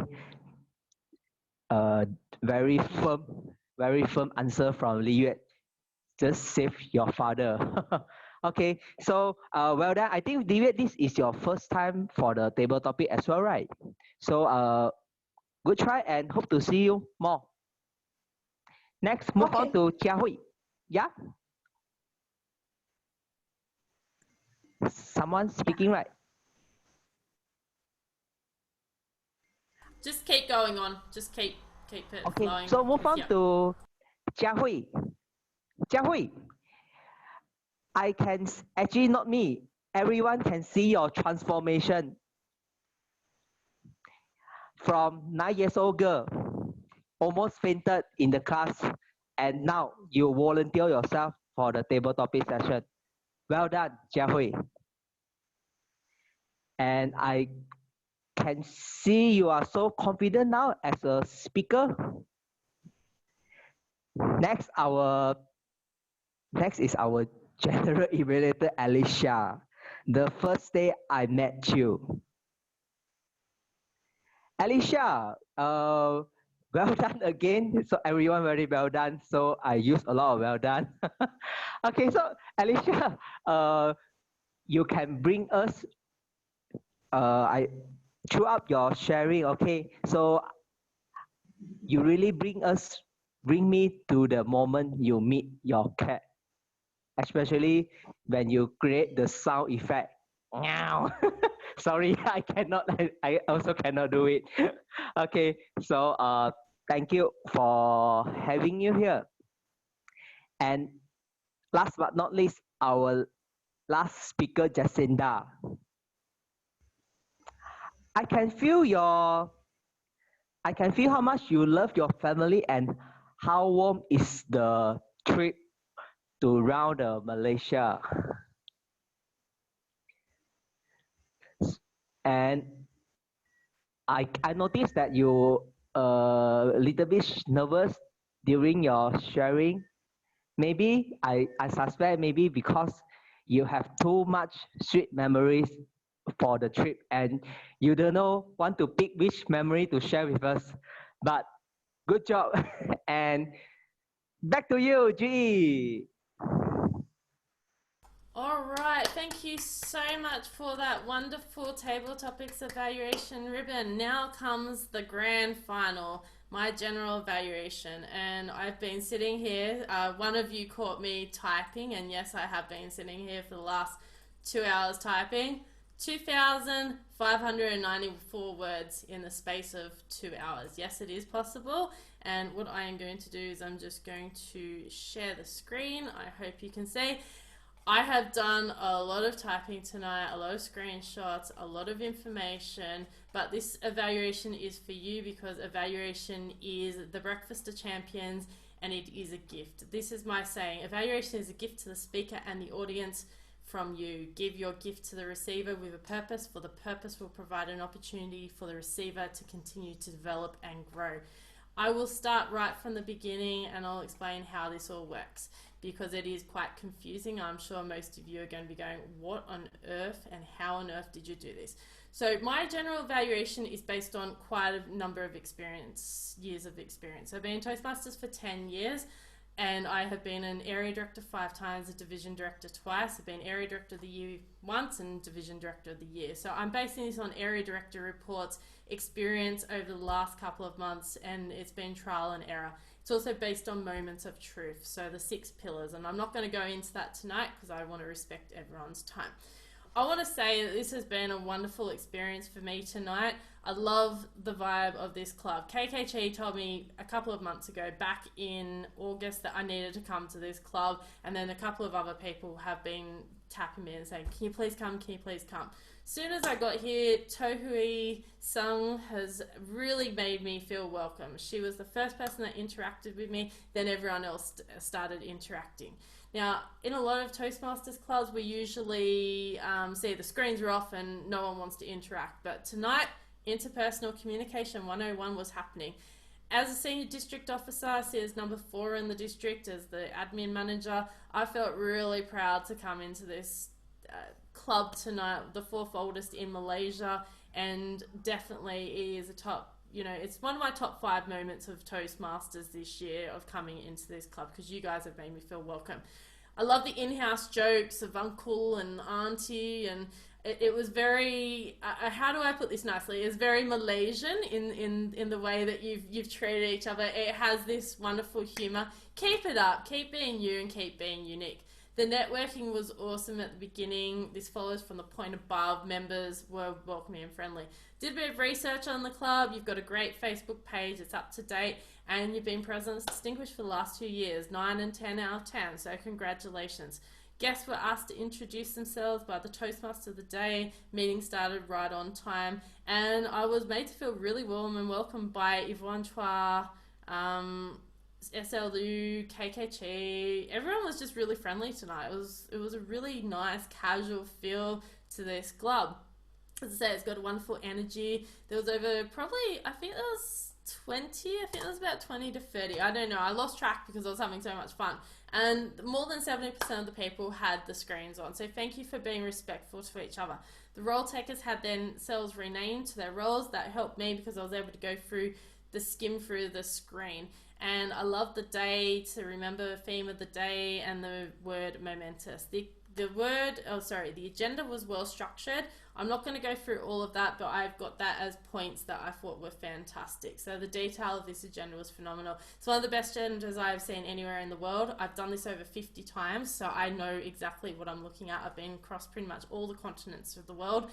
firm answer from Li Yue. Just save your father. Okay, so well done. I think Li Yue, this is your first time for the table topic as well, right? So good try and hope to see you more. Next, move on to Jia Hui. Yeah? Someone speaking, right? Just keep going on. Just keep it okay, flowing. So move on Yep. to Jia Hui. Jia Hui, I can, actually not me, everyone can see your transformation from 9 years old girl, almost fainted in the class, and now you volunteer yourself for the table topic session. Well done, Jia Hui. And I can see you are so confident now as a speaker. Next is our general evaluator, Alicia. The first day I met you. Alicia, well done again. So everyone very well done. So I use a lot of well done. Okay, so Alicia, you can bring us throughout your sharing. Okay, so you really bring me to the moment you meet your cat, especially when you create the sound effect. Meow. Sorry, I cannot. I also cannot do it. Okay, so thank you for having you here. And last but not least, our last speaker, Jacinda. I can feel how much you love your family and how warm is the trip to round Malaysia. And I noticed that you a little bit nervous during your sharing. Maybe I suspect maybe because you have too much sweet memories for the trip and you don't know want to pick which memory to share with us. But good job. And back to you, G. All right, thank you so much for that wonderful table topics evaluation ribbon. Now comes the grand final, my general evaluation, and I've been sitting here. One of you caught me typing, and yes, I have been sitting here for the last 2 hours typing. 2,594 words in the space of 2 hours. Yes, it is possible. And what I am going to do is I'm just going to share the screen. I hope you can see. I have done a lot of typing tonight, a lot of screenshots, a lot of information, but this evaluation is for you because evaluation is the breakfast of champions and it is a gift. This is my saying, evaluation is a gift to the speaker and the audience from you. Give your gift to the receiver with a purpose, for the purpose will provide an opportunity for the receiver to continue to develop and grow. I will start right from the beginning and I'll explain how this all works, because it is quite confusing. I'm sure most of you are going to be going, what on earth and how on earth did you do this? So my general evaluation is based on quite a number of years of experience. I've been in Toastmasters for 10 years. And I have been an area director 5 times, a division director twice. I've been area director of the year once and division director of the year. So I'm basing this on area director reports, experience over the last couple of months, and it's been trial and error. It's also based on moments of truth, so the 6 pillars. And I'm not going to go into that tonight because I want to respect everyone's time. I want to say that this has been a wonderful experience for me tonight. I love the vibe of this club. KKG told me a couple of months ago, back in August, that I needed to come to this club, and then a couple of other people have been tapping me and saying, can you please come, can you please come? As soon as I got here, Tohui Sung has really made me feel welcome. She was the first person that interacted with me, then everyone else started interacting. Now, in a lot of Toastmasters clubs, we usually see the screens are off and no one wants to interact. But tonight, interpersonal communication 101 was happening. As a senior district officer, I see as number 4 in the district, as the admin manager, I felt really proud to come into this club tonight, the 4th oldest in Malaysia, and definitely it is a top, it's one of my top 5 moments of Toastmasters this year of coming into this club, because you guys have made me feel welcome. I love the in-house jokes of uncle and auntie, and it was very, how do I put this nicely? It's very Malaysian in the way that you've treated each other. It has this wonderful humor. Keep it up, keep being you and keep being unique. The networking was awesome at the beginning. This follows from the point above. Members were welcoming and friendly. Did a bit of research on the club. You've got a great Facebook page. It's up to date. And you've been President's Distinguished for the last 2 years. 9 and 10 out of 10. So congratulations. Guests were asked to introduce themselves by the Toastmaster of the day. Meeting started right on time. And I was made to feel really warm and welcomed by Yvonne Chua, SLU, KKG. Everyone was just really friendly tonight. It was a really nice, casual feel to this club. As I say, it's got a wonderful energy. There was over probably, I think there was 20, I think it was about 20 to 30. I don't know. I lost track because I was having so much fun. And more than 70% of the people had the screens on. So thank you for being respectful to each other. The role takers had themselves renamed to their roles. That helped me because I was able to go through skim through the screen. And I love the day to remember the theme of the day and the word momentous. The agenda was well structured. I'm not going to go through all of that, but I've got that as points that I thought were fantastic. So the detail of this agenda was phenomenal. It's one of the best agendas I've seen anywhere in the world. I've done this over 50 times, so I know exactly what I'm looking at. I've been across pretty much all the continents of the world.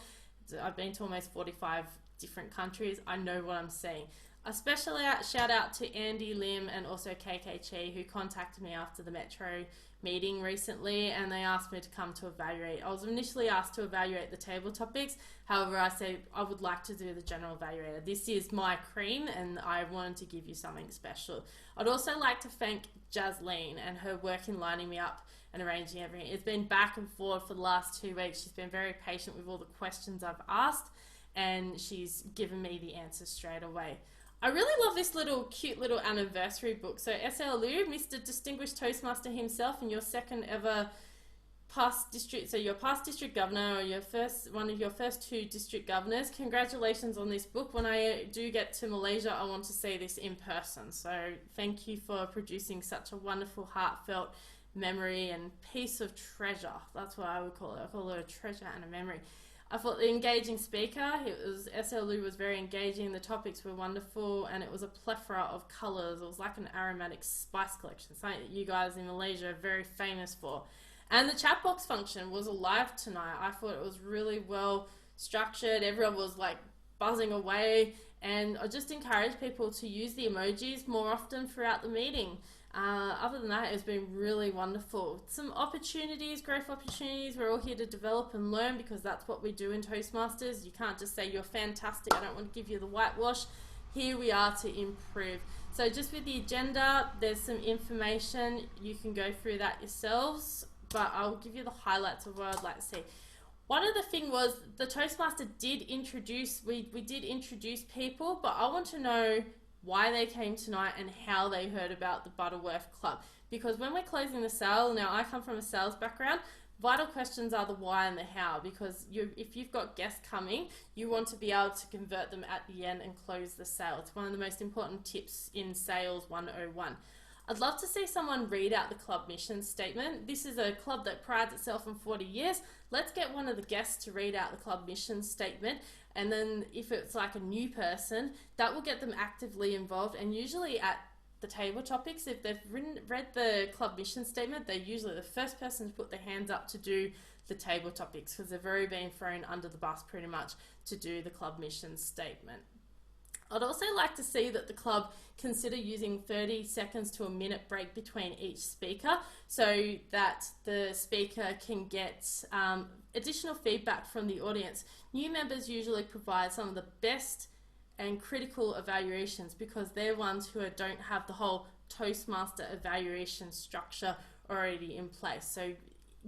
I've been to almost 45 different countries. I know what I'm seeing. A special shout out to Andy Lim and also KKG, who contacted me after the Metro meeting recently, and they asked me to come to evaluate. I was initially asked to evaluate the table topics. However, I said I would like to do the general evaluator. This is my cream and I wanted to give you something special. I'd also like to thank Jasleen and her work in lining me up and arranging everything. It's been back and forth for the last 2 weeks. She's been very patient with all the questions I've asked, and she's given me the answers straight away. I really love this cute little anniversary book. So SLU, Mr. Distinguished Toastmaster himself, and your second ever past district, so your past district governor, or one of your first 2 district governors. Congratulations on this book. When I do get to Malaysia, I want to see this in person. So thank you for producing such a wonderful, heartfelt memory and piece of treasure. That's what I would call it. I call it a treasure and a memory. I thought the engaging speaker, SLU was very engaging, the topics were wonderful, and it was a plethora of colours. It was like an aromatic spice collection, something that you guys in Malaysia are very famous for. And the chat box function was alive tonight. I thought it was really well structured. Everyone was like buzzing away, and I just encourage people to use the emojis more often throughout the meeting. Other than that, it's been really wonderful. Some opportunities, growth opportunities. We're all here to develop and learn, because that's what we do in Toastmasters. You can't just say you're fantastic, I don't want to give you the whitewash. Here we are to improve. So just with the agenda, there's some information. You can go through that yourselves, but I'll give you the highlights of what I'd like to see. One of the things was the Toastmaster did introduce, we did introduce people, but I want to know why they came tonight, and how they heard about the Butterworth Club. Because when we're closing the sale, now I come from a sales background, vital questions are the why and the how, because if you've got guests coming, you want to be able to convert them at the end and close the sale. It's one of the most important tips in Sales 101. I'd love to see someone read out the club mission statement. This is a club that prides itself on 40 years. Let's get one of the guests to read out the club mission statement, and then if it's like a new person, that will get them actively involved. And usually at the table topics, if they've read the club mission statement, they're usually the first person to put their hands up to do the table topics, because they've already been thrown under the bus pretty much to do the club mission statement. I'd also like to see that the club consider using 30 seconds to a minute break between each speaker, so that the speaker can get additional feedback from the audience. New members usually provide some of the best and critical evaluations, because they're ones who don't have the whole Toastmaster evaluation structure already in place. So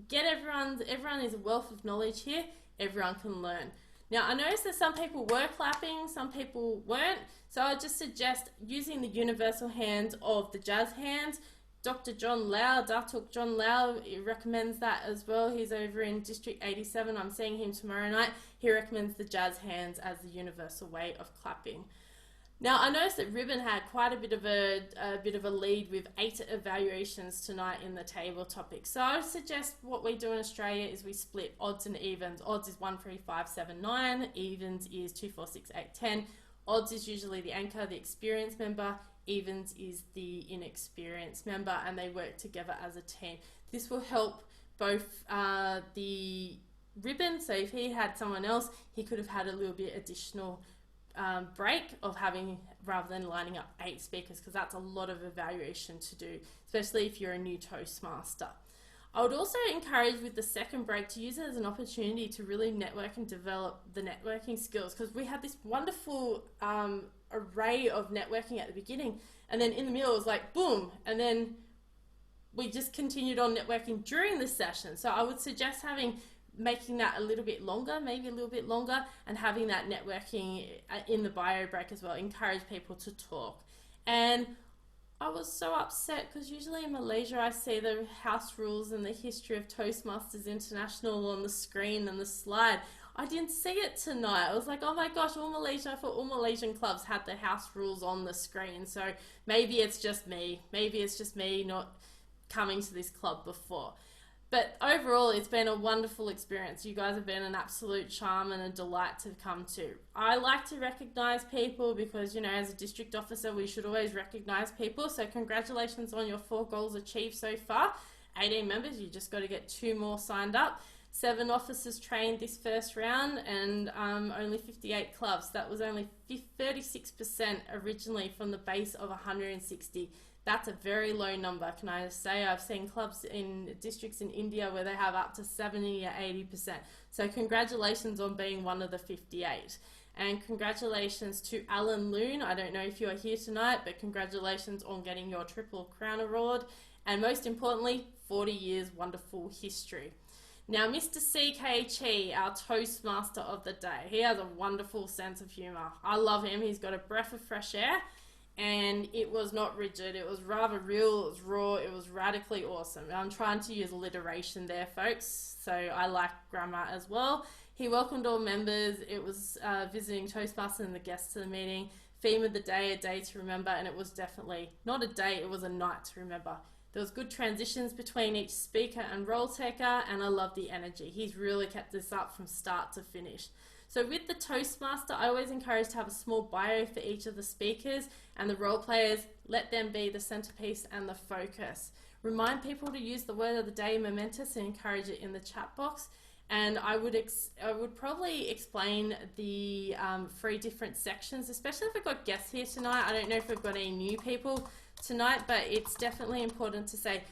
get everyone is a wealth of knowledge here, everyone can learn. Now, I noticed that some people were clapping, some people weren't, so I just suggest using the universal hands of the jazz hands. Dr. John Lau, Datuk John Lau, he recommends that as well. He's over in District 87. I'm seeing him tomorrow night. He recommends the jazz hands as the universal way of clapping. Now, I noticed that Ribbon had quite a bit of a lead with 8 evaluations tonight in the table topic. So I would suggest what we do in Australia is we split odds and evens. Odds is 1, 3, 5, 7, 9. Evens is 2, 4, 6, 8, 10. Odds is usually the anchor, the experienced member. Evens is the inexperienced member, and they work together as a team. This will help both the Ribbon, so if he had someone else, he could have had a little bit additional break of having, rather than lining up 8 speakers, because that's a lot of evaluation to do, especially if you're a new Toastmaster. I would also encourage with the second break to use it as an opportunity to really network and develop the networking skills, because we had this wonderful array of networking at the beginning, and then in the middle it was like boom, and then we just continued on networking during the session. So I would suggest making that a little bit longer, maybe a little bit longer, and having that networking in the bio break as well. Encourage people to talk. And I was so upset because usually in Malaysia I see the house rules and the history of Toastmasters International on the screen and the slide. I didn't see it tonight. I was like, oh my gosh, all Malaysian clubs had the house rules on the screen. So maybe it's just me. Maybe it's just me not coming to this club before. But overall, it's been a wonderful experience. You guys have been an absolute charm and a delight to come to. I like to recognise people because, you know, as a district officer, we should always recognise people. So congratulations on your 4 goals achieved so far. 18 members, you just got to get 2 more signed up. 7 officers trained this first round, and only 58 clubs. That was only 36% originally from the base of 160. That's a very low number, can I just say? I've seen clubs in districts in India where they have up to 70 or 80%. So congratulations on being one of the 58. And congratulations to Alan Loon. I don't know if you are here tonight, but congratulations on getting your Triple Crown Award. And most importantly, 40 years wonderful history. Now, Mr. C.K. Chi, our Toastmaster of the day, he has a wonderful sense of humour. I love him. He's got a breath of fresh air. And it was not rigid, it was rather real, it was raw, it was radically awesome. I'm trying to use alliteration there, folks, so I like grammar as well. He welcomed all members. It was visiting Toastmaster and the guests to the meeting. Theme of the day, a day to remember, and it was definitely not a day, it was a night to remember. There was good transitions between each speaker and role taker, and I love the energy. He's really kept this up from start to finish. So with the Toastmaster, I always encourage to have a small bio for each of the speakers, and the role players, let them be the centerpiece and the focus. Remind people to use the word of the day momentous and encourage it in the chat box. And I would probably explain the 3 different sections, especially if we've got guests here tonight. I don't know if we've got any new people tonight, but it's definitely important to say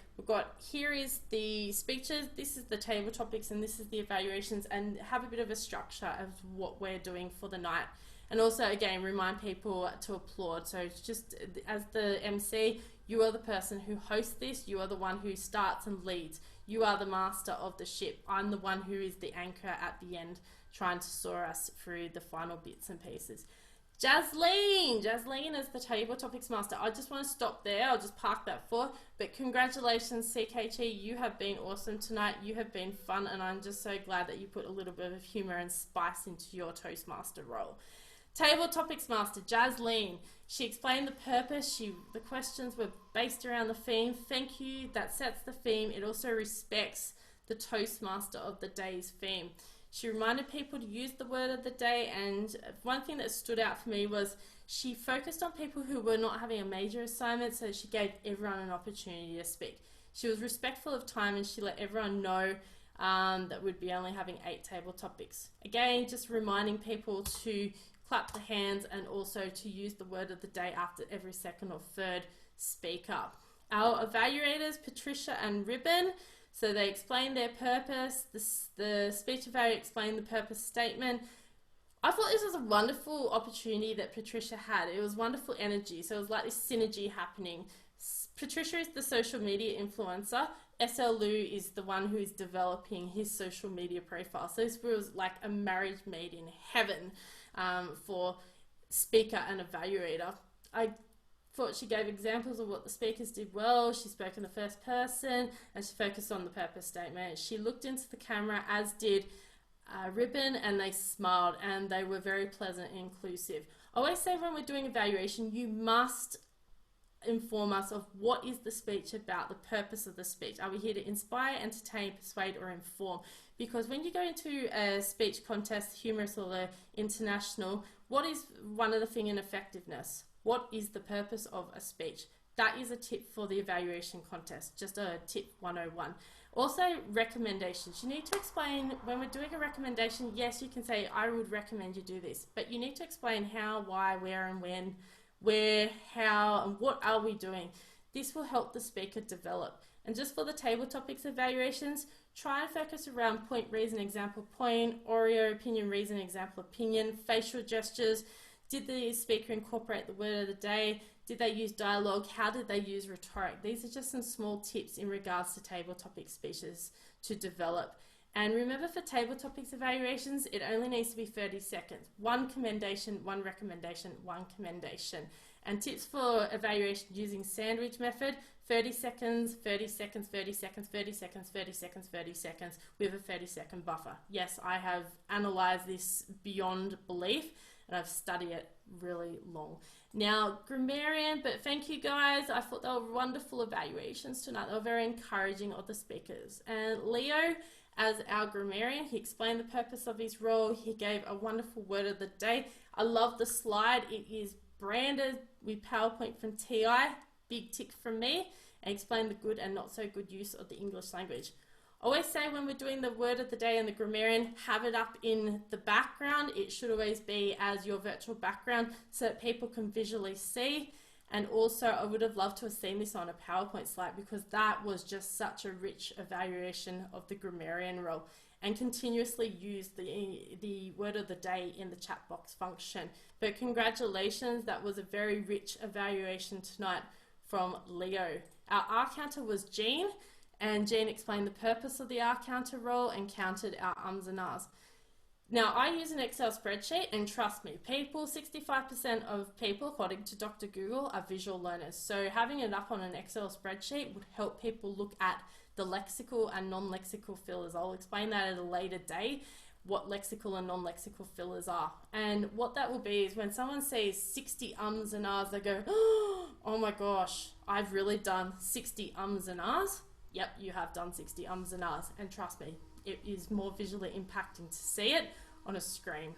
here is the speeches, this is the table topics, and this is the evaluations, and have a bit of a structure of what we're doing for the night. And also, again, remind people to applaud. So just as the MC, you are the person who hosts this, you are the one who starts and leads. You are the master of the ship. I'm the one who is the anchor at the end, trying to soar us through the final bits and pieces. Jasleen is the table topics master. I just want to stop there. I'll just park that for. But congratulations, CKT. You have been awesome tonight. You have been fun, and I'm just so glad that you put a little bit of humor and spice into your Toastmaster role. Table topics master, Jasleen. She explained the purpose. The questions were based around the theme. Thank you. That sets the theme. It also respects the Toastmaster of the day's theme. She reminded people to use the word of the day, and one thing that stood out for me was she focused on people who were not having a major assignment, so she gave everyone an opportunity to speak. She was respectful of time, and she let everyone know that we'd be only having 8 table topics. Again, just reminding people to clap the hands and also to use the word of the day after every second or third speaker. Our evaluators, Patricia and Ribbon, so they explained their purpose. The speech evaluator explained the purpose statement. I thought this was a wonderful opportunity that Patricia had. It was wonderful energy. So it was like this synergy happening. Patricia is the social media influencer. SLU is the one who's developing his social media profile. So this was like a marriage made in heaven for speaker and evaluator. I thought she gave examples of what the speakers did well. She spoke in the first person and she focused on the purpose statement. She looked into the camera, as did Ribbon, and they smiled and they were very pleasant and inclusive. I always say when we're doing evaluation, you must inform us of what is the speech about, the purpose of the speech. Are we here to inspire, entertain, persuade, or inform? Because when you go into a speech contest, humorous or the international, what is one of the things in effectiveness? What is the purpose of a speech? That is a tip for the evaluation contest, just a tip 101. Also, recommendations. You need to explain, when we're doing a recommendation, yes, you can say, I would recommend you do this, but you need to explain how, why, where, and when, where, how, and what are we doing. This will help the speaker develop. And just for the table topics evaluations, try and focus around point, reason, example, point, Oreo, opinion, reason, example, opinion, facial gestures. Did the speaker incorporate the word of the day? Did they use dialogue? How did they use rhetoric? These are just some small tips in regards to table topic speeches to develop. And remember, for table topics evaluations, it only needs to be 30 seconds. One commendation, one recommendation, one commendation. And tips for evaluation using sandwich method, 30 seconds, 30 seconds, 30 seconds, 30 seconds, 30 seconds, 30 seconds with a 30-second buffer. Yes, I have analysed this beyond belief and I've studied it really long. Now, grammarian, but thank you guys. I thought they were wonderful evaluations tonight. They were very encouraging of the speakers. And Leo, as our grammarian, he explained the purpose of his role. He gave a wonderful word of the day. I love the slide. It is branded with PowerPoint from TI. Big tick from me. And explained the good and not so good use of the English language. I always say when we're doing the word of the day and the grammarian, have it up in the background. It should always be as your virtual background so that people can visually see. And also, I would have loved to have seen this on a PowerPoint slide because that was just such a rich evaluation of the grammarian role, and continuously use the word of the day in the chat box function. But congratulations, that was a very rich evaluation tonight from Leo. Our R counter was Jean, and Jean explained the purpose of the R counter role and counted our ums and ahs. Now, I use an Excel spreadsheet, and trust me, 65% of people, according to Dr. Google, are visual learners. So having it up on an Excel spreadsheet would help people look at the lexical and non-lexical fillers. I'll explain that at a later date, what lexical and non-lexical fillers are. And what that will be is when someone sees 60 ums and ahs, they go, oh my gosh, I've really done 60 ums and ahs. Yep, you have done 60 ums and ahs. And trust me, it is more visually impacting to see it on a screen.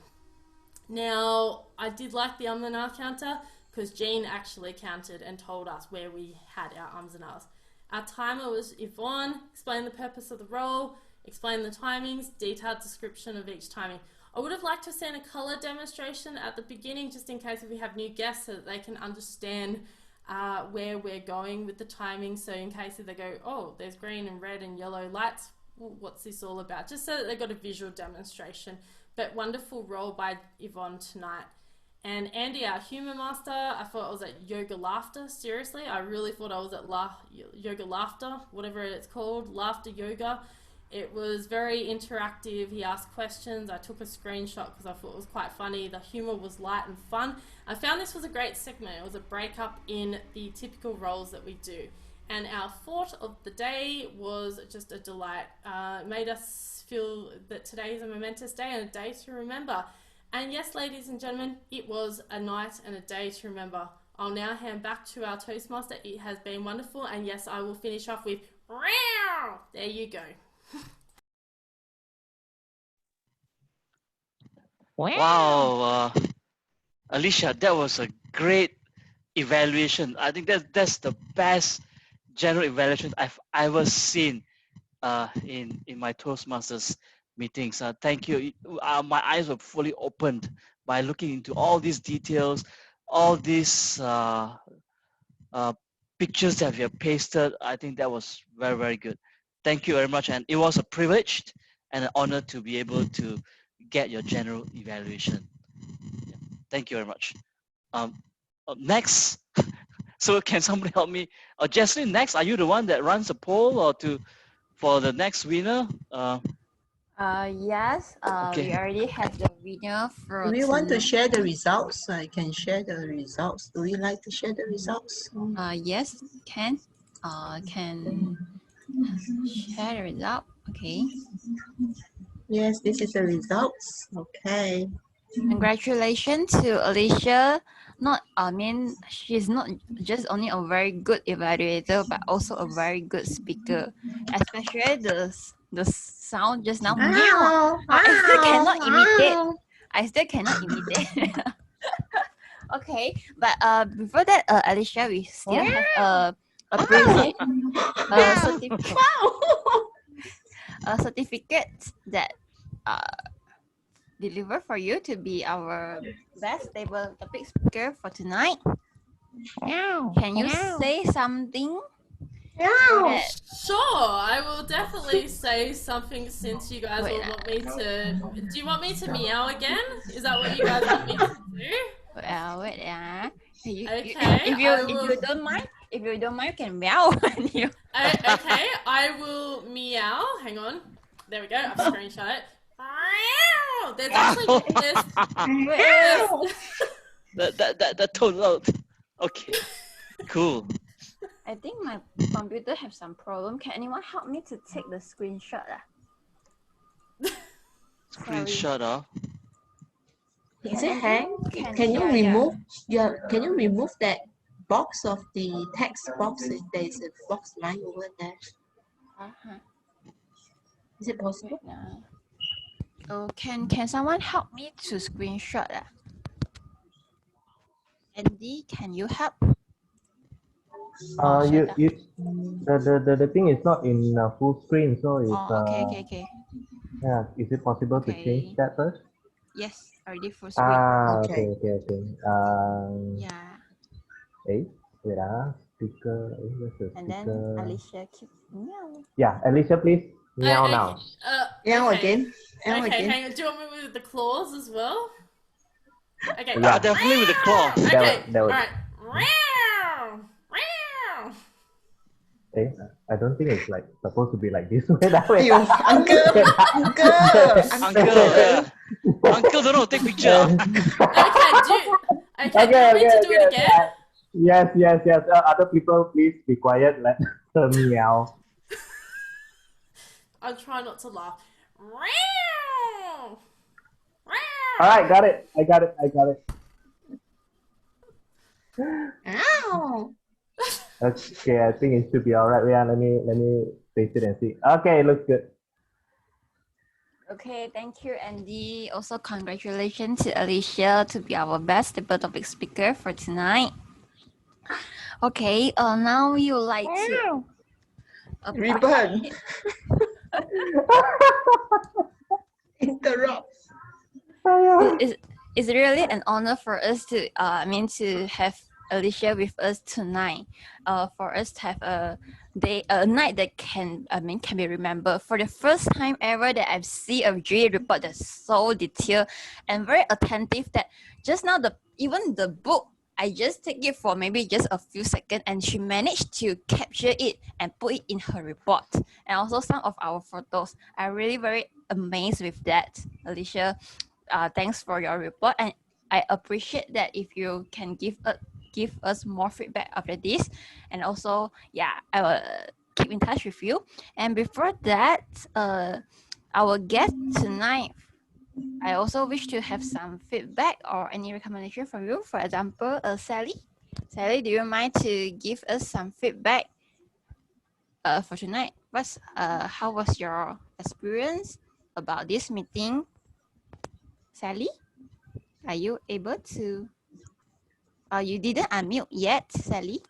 Now, I did like the and ah counter because Jean actually counted and told us where we had our ums and ahs. Our timer was Yvonne, explained the purpose of the role, explained the timings, detailed description of each timing. I would have liked to have seen a colour demonstration at the beginning just in case if we have new guests so that they can understand where we're going with the timing. So in case if they go, oh, there's green and red and yellow lights, well, what's this all about? Just so that they got a visual demonstration. But wonderful role by Yvonne tonight. And Andy, our humour master, I thought I was at Yoga Laughter. Seriously, I really thought I was at Yoga Laughter, whatever it's called, Laughter Yoga. It was very interactive. He asked questions. I took a screenshot because I thought it was quite funny. The humour was light and fun. I found this was a great segment. It was a breakup in the typical roles that we do. And our thought of the day was just a delight. It made us feel that today is a momentous day and a day to remember. And yes, ladies and gentlemen, it was a night and a day to remember. I'll now hand back to our Toastmaster. It has been wonderful. And yes, I will finish off with, "Meow." There you go. Wow, Alicia, that was a great evaluation. I think that's the best general evaluation I've ever seen in my Toastmasters meetings. Thank you. My eyes were fully opened by looking into all these details, all these pictures that you have pasted. I think that was very, very good. Thank you very much. And it was a privilege and an honor to be able to get your general evaluation. Yeah. Thank you very much. Next, so can somebody help me? Jesslyn, next, are you the one that runs a poll or for the next winner? Yes, Okay. we already have the winner for Do we want to tonight. share the results? I can share the results. Do we like to share the results? Yes, can share the result. Okay. Yes, this is the results. Okay. Congratulations to Alicia. She's not just only a very good evaluator, but also a very good speaker. Especially the sound just now. Meow. I still cannot imitate. Okay, but before that, Alicia, we still have a present, a certificate that deliver for you to be our best table topic speaker for tonight. Can you say something? Sure, I will definitely say something since you guys all want me to. Do you want me to meow again? Is that what you guys want me to do? Okay. If you don't mind, you can meow. Okay, I will meow. Hang on. There we go. I've screenshot it. There's actually the tone loud. Okay, cool. I think my computer have some problem. Can anyone help me to take the screenshot? Screenshot, Is it hang? Can you remove? Yeah. Can you remove that box of the text box? There is a box line over there. Is it possible? Oh, can someone help me to screenshot? Andy, can you help? The thing is not in full screen, so it's okay. Yeah, is it possible to change that first? Yes, already full screen. Okay. Yeah. Wait, speaker. Where's the And then speaker? Alicia keep meow. Yeah, Alicia, please meow now. Meow okay. again. Meow Okay, again. hang on. Do you want me with the claws as well? Okay. Yeah. Definitely with the claw. Okay. That would. All right. I don't think it's like supposed to be like this. Wait, wait. Uncle. Uncle don't know, take picture. Okay, do you want me to do it again? Yes. Other people, please be quiet. Let her meow. I'll try not to laugh. All right, got it. I got it. Ow. Okay, I think it should be all right. Yeah, let me paste it and see. Okay, it looks good. Okay, thank you, Andy. Also, congratulations to Alicia to be our best table topic speaker for tonight. Okay, now we would like to Ribbon. Interrupt. It's really an honor for us to to have Alicia with us tonight. For us to have a night that can be remembered. For the first time ever that I've seen a GA report that's so detailed and very attentive that just now even the book I just take it for maybe just a few seconds, and she managed to capture it and put it in her report. And also some of our photos. I'm really very amazed with that, Alicia. Thanks for your report, and I appreciate that if you can give us more feedback after this. And also, yeah, I will keep in touch with you. And before that, our guest tonight, I also wish to have some feedback or any recommendation from you. For example, Sally. Sally, do you mind to give us some feedback for tonight? How was your experience about this meeting? Sally, are you able to? You didn't unmute yet, Sally.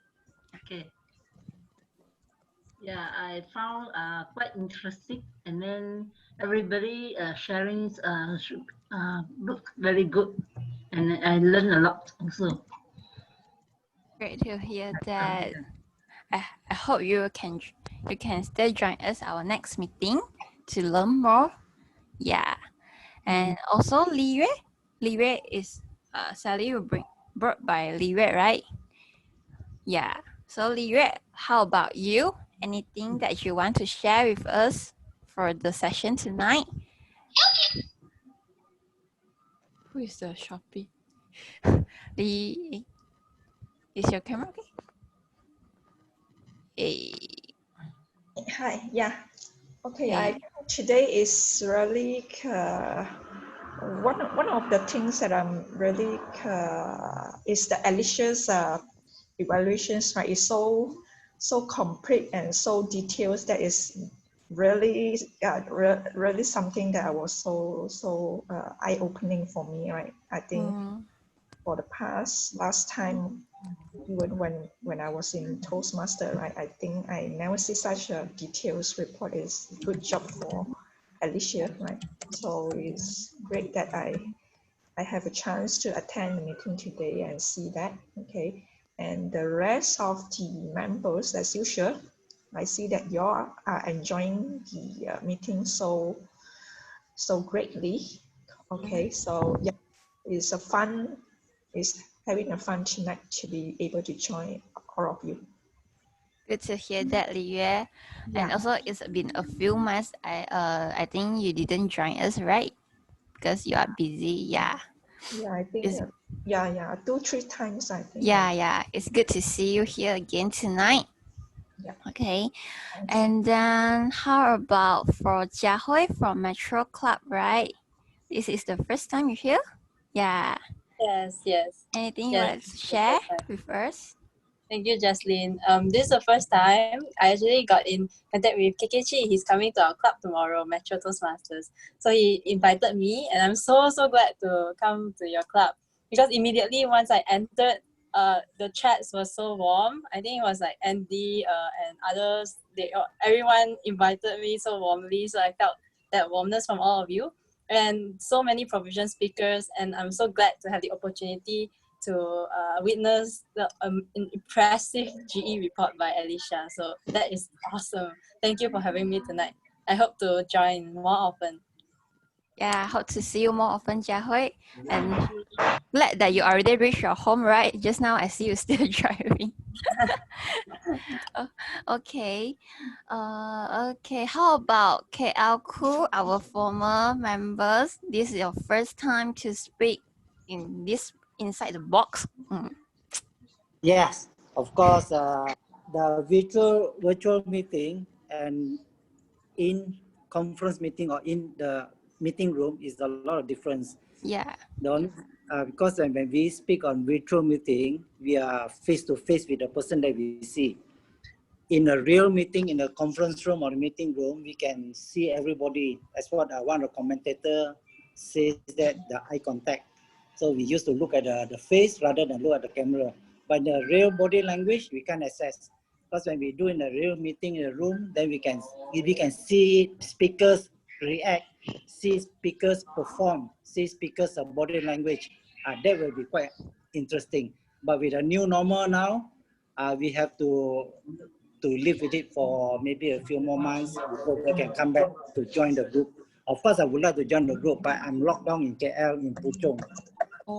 Okay. Yeah, I found quite interesting, and then everybody sharing looked very good, and I learned a lot also. Great to hear that. I hope you can still join us our next meeting to learn more. Yeah, and also Li Yue. Li Yue is Sally will brought by Li Yue, right? Yeah. So Li Yue, how about you? Anything that you want to share with us for the session tonight? Who is the Shopee? Li, is your camera okay? Hi, yeah. Okay, Hey. I think today is really one of the things that I'm really is the Alicia's evaluations, right? Is so complete and so detailed that is really really something that I was so eye-opening for me, right? I think for the last time, even when I was in Toastmaster, right, I think I never see such a details report. Is good job for Alicia, right? So it's great that I have a chance to attend the meeting today and see that. Okay, and the rest of the members, as usual, I see that you all are enjoying the meeting so greatly. Okay, so yeah, it's having a fun tonight to be able to join all of you. Good to hear that, Li Yue. And also, it's been a few months. I think you didn't join us, right? Because you are busy. Yeah. Yeah, I think. Yeah, 2-3 times I think. Yeah. It's good to see you here again tonight. Yeah. Okay. And then how about for Jiahui from Metro Club, right? This is the first time you're here? Yeah. Yes. Anything you want to share with us? Thank you, Jocelyn. This is the first time I actually got in contact with Kekechi. He's coming to our club tomorrow, Metro Toastmasters. So he invited me, and I'm so glad to come to your club, because immediately once I entered, the chats were so warm. I think it was like Andy and others. Everyone invited me so warmly, so I felt that warmness from all of you, and so many provision speakers. And I'm so glad to have the opportunity to witness the impressive GE report by Alicia. So that is awesome. Thank you for having me tonight. I hope to join more often. Yeah, hope to see you more often, Jiahui. And glad that you already reached your home, right? Just now I see you still driving. Okay. Okay. How about KL Crew, our former members? This is your first time to speak in this inside the box. Yes, of course. The virtual meeting and in conference meeting or in the meeting room is a lot of difference. Yeah. Because when we speak on virtual meeting, we are face to face with the person that we see. In a real meeting, in a conference room or meeting room, we can see everybody. That's what one of the commentator says, that the eye contact. So we used to look at the face rather than look at the camera. But the real body language, we can assess. Because when we do in a real meeting in a room, then we can see speakers react, see speakers perform, see speakers of body language. That will be quite interesting. But with a new normal now, we have to live with it for maybe a few more months before we can come back to join the group. Of course, I would like to join the group, but I'm locked down in KL, in Puchong. I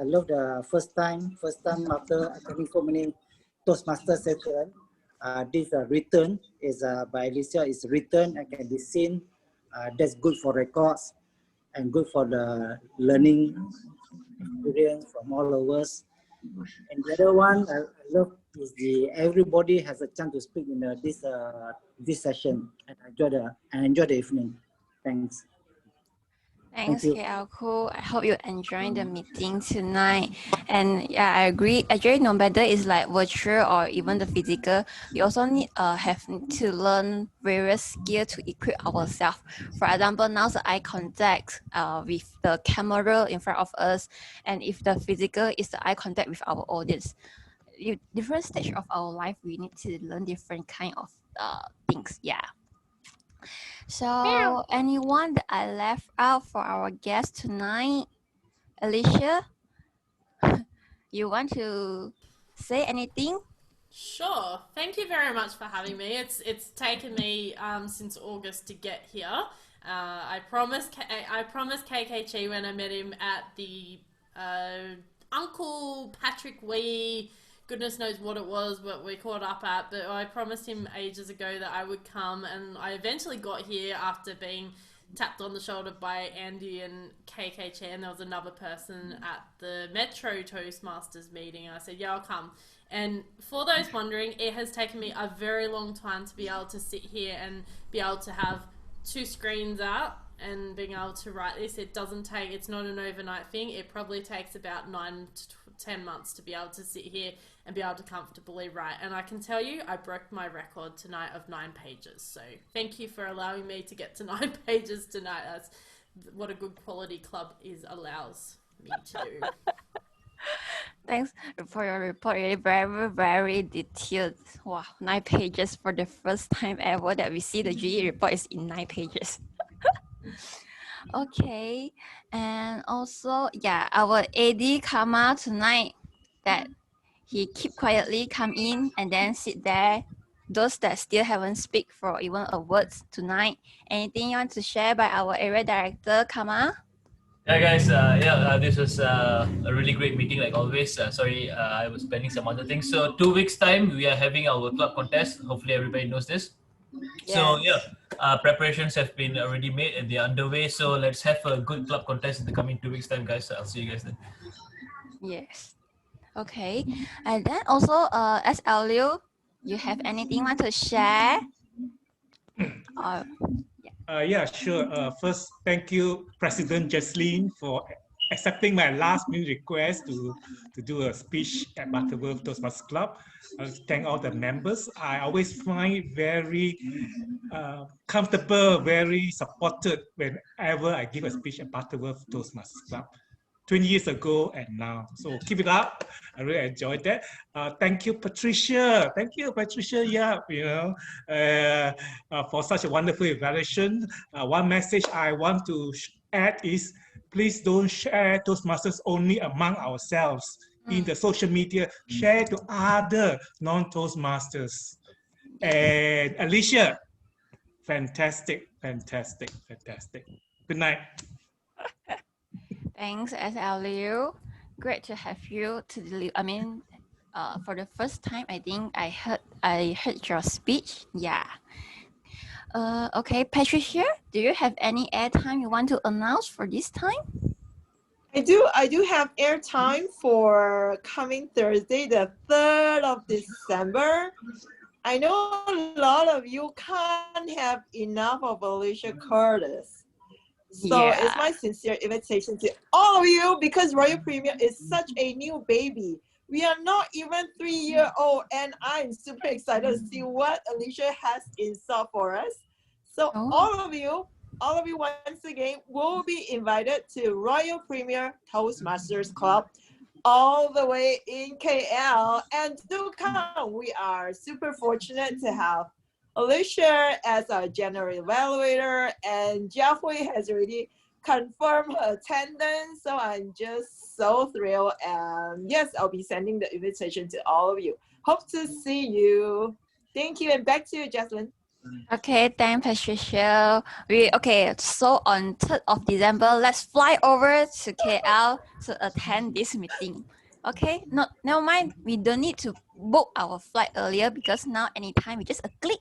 love the first time after attending so many Toastmaster session. This written is by Alicia is written and can be seen. That's good for records and good for the learning experience from all of us. And the other one I love is everybody has a chance to speak in this session, and I enjoy the evening. Thanks. Thanks, Thank you. Alco. I hope you enjoy the meeting tonight. And yeah, I agree. Actually, no matter it's like virtual or even the physical, we also need have to learn various skills to equip ourselves. For example, now the eye contact with the camera in front of us, and if the physical is the eye contact with our audience. Different stage of our life, we need to learn different kind of things. Yeah. So, anyone that I left out for our guest tonight? Alicia, you want to say anything? Sure. Thank you very much for having me. It's taken me since August to get here. I promised KKG when I met him at the Uncle Patrick Wee, goodness knows what it was, what we caught up at, but I promised him ages ago that I would come, and I eventually got here after being tapped on the shoulder by Andy and KKG, and there was another person at the Metro Toastmasters meeting, and I said, yeah, I'll come. And for those wondering, it has taken me a very long time to be able to sit here and be able to have two screens up and being able to write this. It's not an overnight thing. It probably takes about 9 to 10 months to be able to sit here and be able to comfortably write. And I can tell you, I broke my record tonight of 9 pages. So thank you for allowing me to get to 9 pages tonight. That's what a good quality club allows me to do. Thanks for your report. Really very, very detailed. Wow, 9 pages for the first time ever that we see the GE report is in 9 pages. Okay, and also, yeah, our AD Kama tonight, that he keep quietly come in and then sit there. Those that still haven't speak for even a words tonight. Anything you want to share by our area director, Kama? Yeah, guys. This was a really great meeting, like always. Sorry, I was planning some other things. So 2 weeks time, we are having our club contest. Hopefully, everybody knows this. So preparations have been already made and they're underway. So let's have a good club contest in the coming 2 weeks time, guys. I'll see you guys then. Yes. Okay, and then also, as Liu, you have anything want to share? Yeah, sure. First, thank you, President Jesslyn, for accepting my last-minute request to do a speech at Butterworth Toastmasters Club. Thank all the members. I always find it very comfortable, very supported whenever I give a speech at Butterworth Toastmasters Club. 20 years ago and now. So keep it up. I really enjoyed that. Thank you, Patricia. Thank you, Patricia. Yeah, for such a wonderful evaluation. One message I want to add is, please don't share Toastmasters only among ourselves. In the social media, share to other non-Toastmasters. And Alicia, fantastic. Good night. Thanks, SLU. Great to have you to deliver. I mean, for the first time, I think I heard your speech. Yeah. Okay, Patricia, do you have any airtime you want to announce for this time? I do have airtime for coming Thursday, the 3rd of December. I know a lot of you can't have enough of Alicia Curtis. So it's my sincere invitation to all of you, because Royal Premier is such a new baby. We are not even 3-year-old, and I'm super excited to see what Alicia has in store for us. So all of you once again will be invited to Royal Premier Toastmasters Club all the way in KL, and do come. We are super fortunate to have Alicia as our general evaluator, and Jeffrey has already confirmed her attendance, so I'm just so thrilled. And yes, I'll be sending the invitation to all of you. Hope to see you. Thank you, and back to you, Jesslyn. Okay, thanks, Patricia. So on 3rd of December, let's fly over to KL to attend this meeting. Okay, no, never mind. We don't need to book our flight earlier because now anytime we just a click,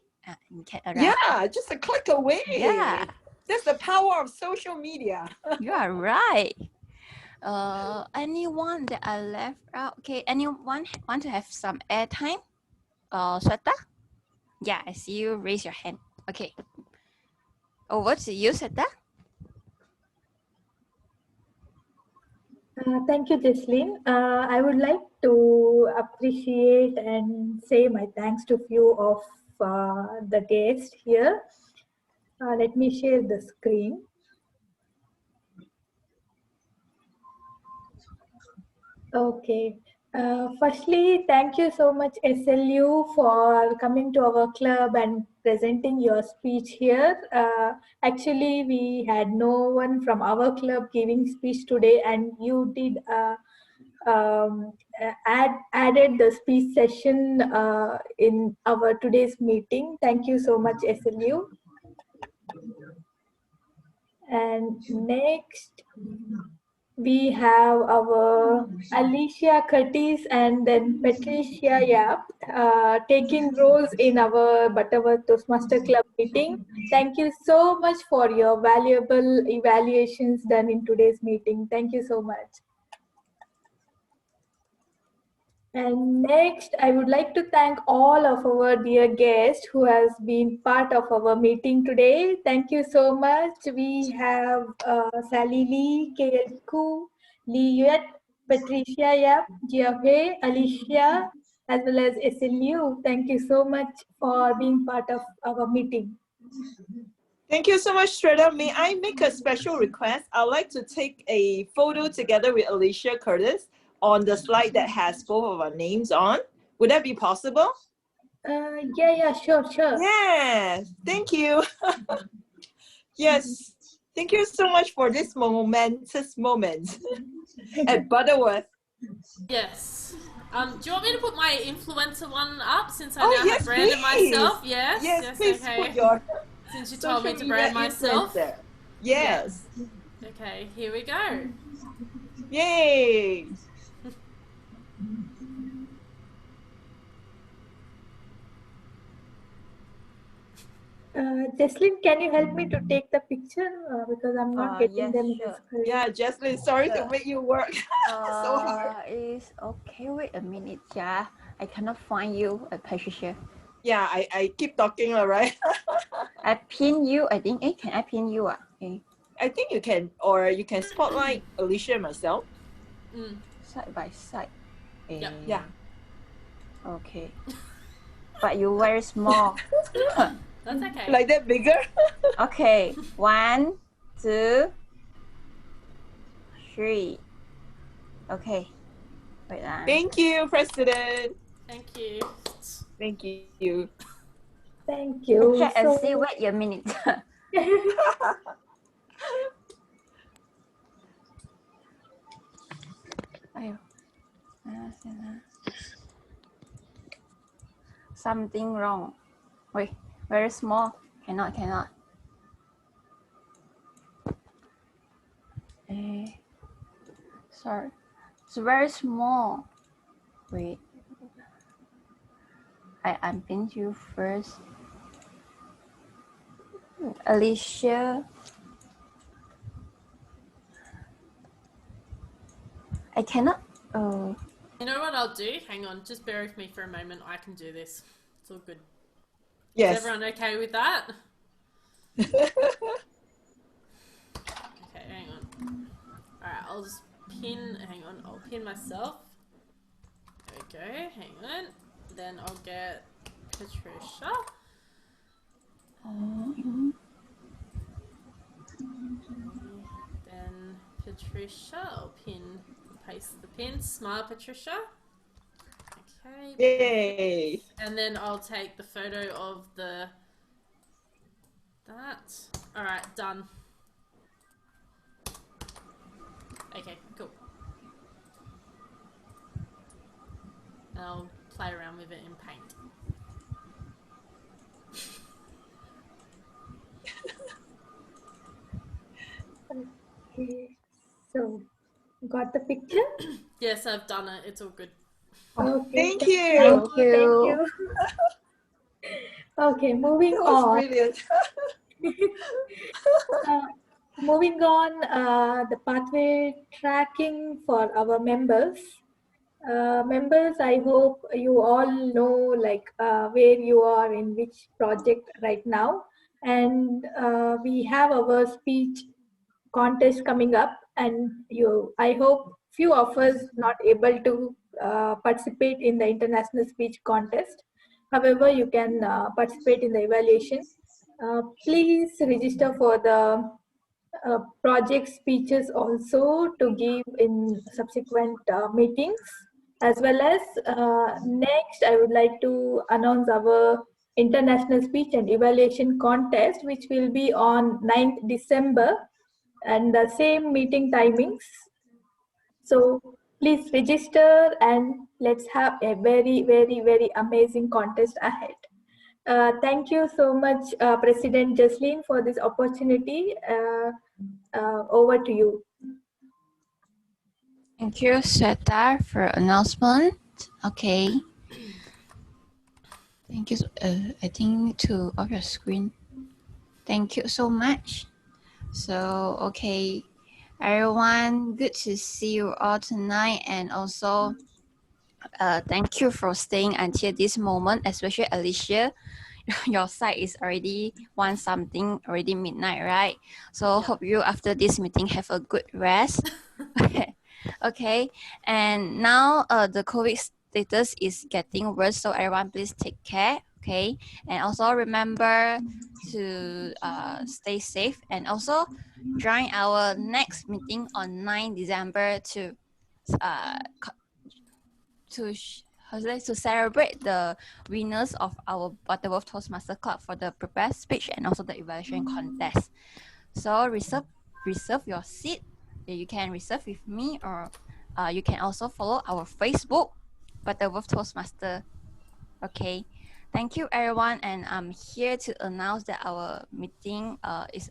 we can arrive. Yeah, just a click away. Yeah. That's the power of social media. You are right. Anyone that I left out? Okay, anyone want to have some airtime? Sweta? Yeah, I see you raise your hand. Okay. Over to you, Sweta. Thank you, Jesslyn. I would like to appreciate and say my thanks to few of the guests here. Let me share the screen. Okay. Firstly, thank you so much, SLU, for coming to our club and presenting your speech here. Actually, we had no one from our club giving speech today, and you did added the speech session in our today's meeting. Thank you so much, SLU. And next, we have our Alicia Curtis and then Patricia Yap taking roles in our Butterworth Toastmaster Club meeting. Thank you so much for your valuable evaluations done in today's meeting. Thank you so much. And next, I would like to thank all of our dear guests who has been part of our meeting today. Thank you so much. We have Sally Lee, KL Ku, Lee Yet, Patricia Yap, Jiahe, Alicia, as well as SLU. Thank you so much for being part of our meeting. Thank you so much, Shredder. May I make a special request? I'd like to take a photo together with Alicia Curtis on the slide that has both of our names on. Would that be possible? Yeah, sure. Yeah, thank you. Yes, thank you so much for this momentous moment at Butterworth. Yes. Do you want me to put my influencer one up since I Oh, now yes, have branded please. myself? Yes. Yes, please Okay. put your Since you told me social to brand media myself. influencer. Yes. Yeah. Okay, here we go. Yay. Jesslyn, can you help me to take the picture because I'm not getting Yes, them in the sure. screen. Yeah, Jesslyn, sorry to make you work so hard. Is okay. Wait a minute, yeah. I cannot find you, Patricia. Yeah, I keep talking, all right? I pin you. I think. Can I pin you? Okay. I think you can, or you can spotlight Alicia and myself. Side by side. Yeah. Okay. But you very small. That's okay. Like that bigger? Okay. 1, 2, 3. Okay. Wait. Thank you, President. Thank you. Thank you. Thank you. Check and see. Wait a minute. Something wrong. Wait, very small. Cannot. Sorry. It's very small. Wait. I unpin you first. Alicia. I cannot. Oh. You know what I'll do? Hang on, just bear with me for a moment. I can do this. It's all good. Yes. Is everyone okay with that? Okay, hang on. Alright, I'll just pin, hang on, I'll pin myself. There we go, hang on. Then I'll get Patricia. Then Patricia, I'll paste the pin. Smile, Patricia. Okay. Yay. And then I'll take the photo of that. Alright, done. Okay, cool. And I'll play around with it in paint. got the picture? Yes, I've done it. It's all good. Okay. Thank you. Thank you. Okay, moving That was on. brilliant. Uh, moving on, the pathway tracking for our members. Members, I hope you all know where you are in which project right now. And we have our speech contest coming up, and I hope few of us not able to participate in the international speech contest. However, you can participate in the evaluation. Please register for the project speeches also to give in subsequent meetings, as well as next I would like to announce our international speech and evaluation contest, which will be on 9th December and the same meeting timings. So please register and let's have a very, very, very amazing contest ahead. Thank you so much, President Jaslene, for this opportunity. Over to you. Thank you, Sweta, for announcement. Okay. Thank you. I think to off your screen. Thank you so much. So, okay, everyone, good to see you all tonight, and also thank you for staying until this moment, especially Alicia. Your side is already 1 something, already midnight, right? So hope you after this meeting have a good rest. Okay, and now the COVID status is getting worse, so everyone please take care. Okay, and also remember to stay safe, and also join our next meeting on 9 December to to celebrate the winners of our Butterworth Toastmaster Club for the prepared speech and also the evaluation contest. So reserve your seat. You can reserve with me, or you can also follow our Facebook Butterworth Toastmaster. Okay, thank you everyone, and I'm here to announce that our meeting is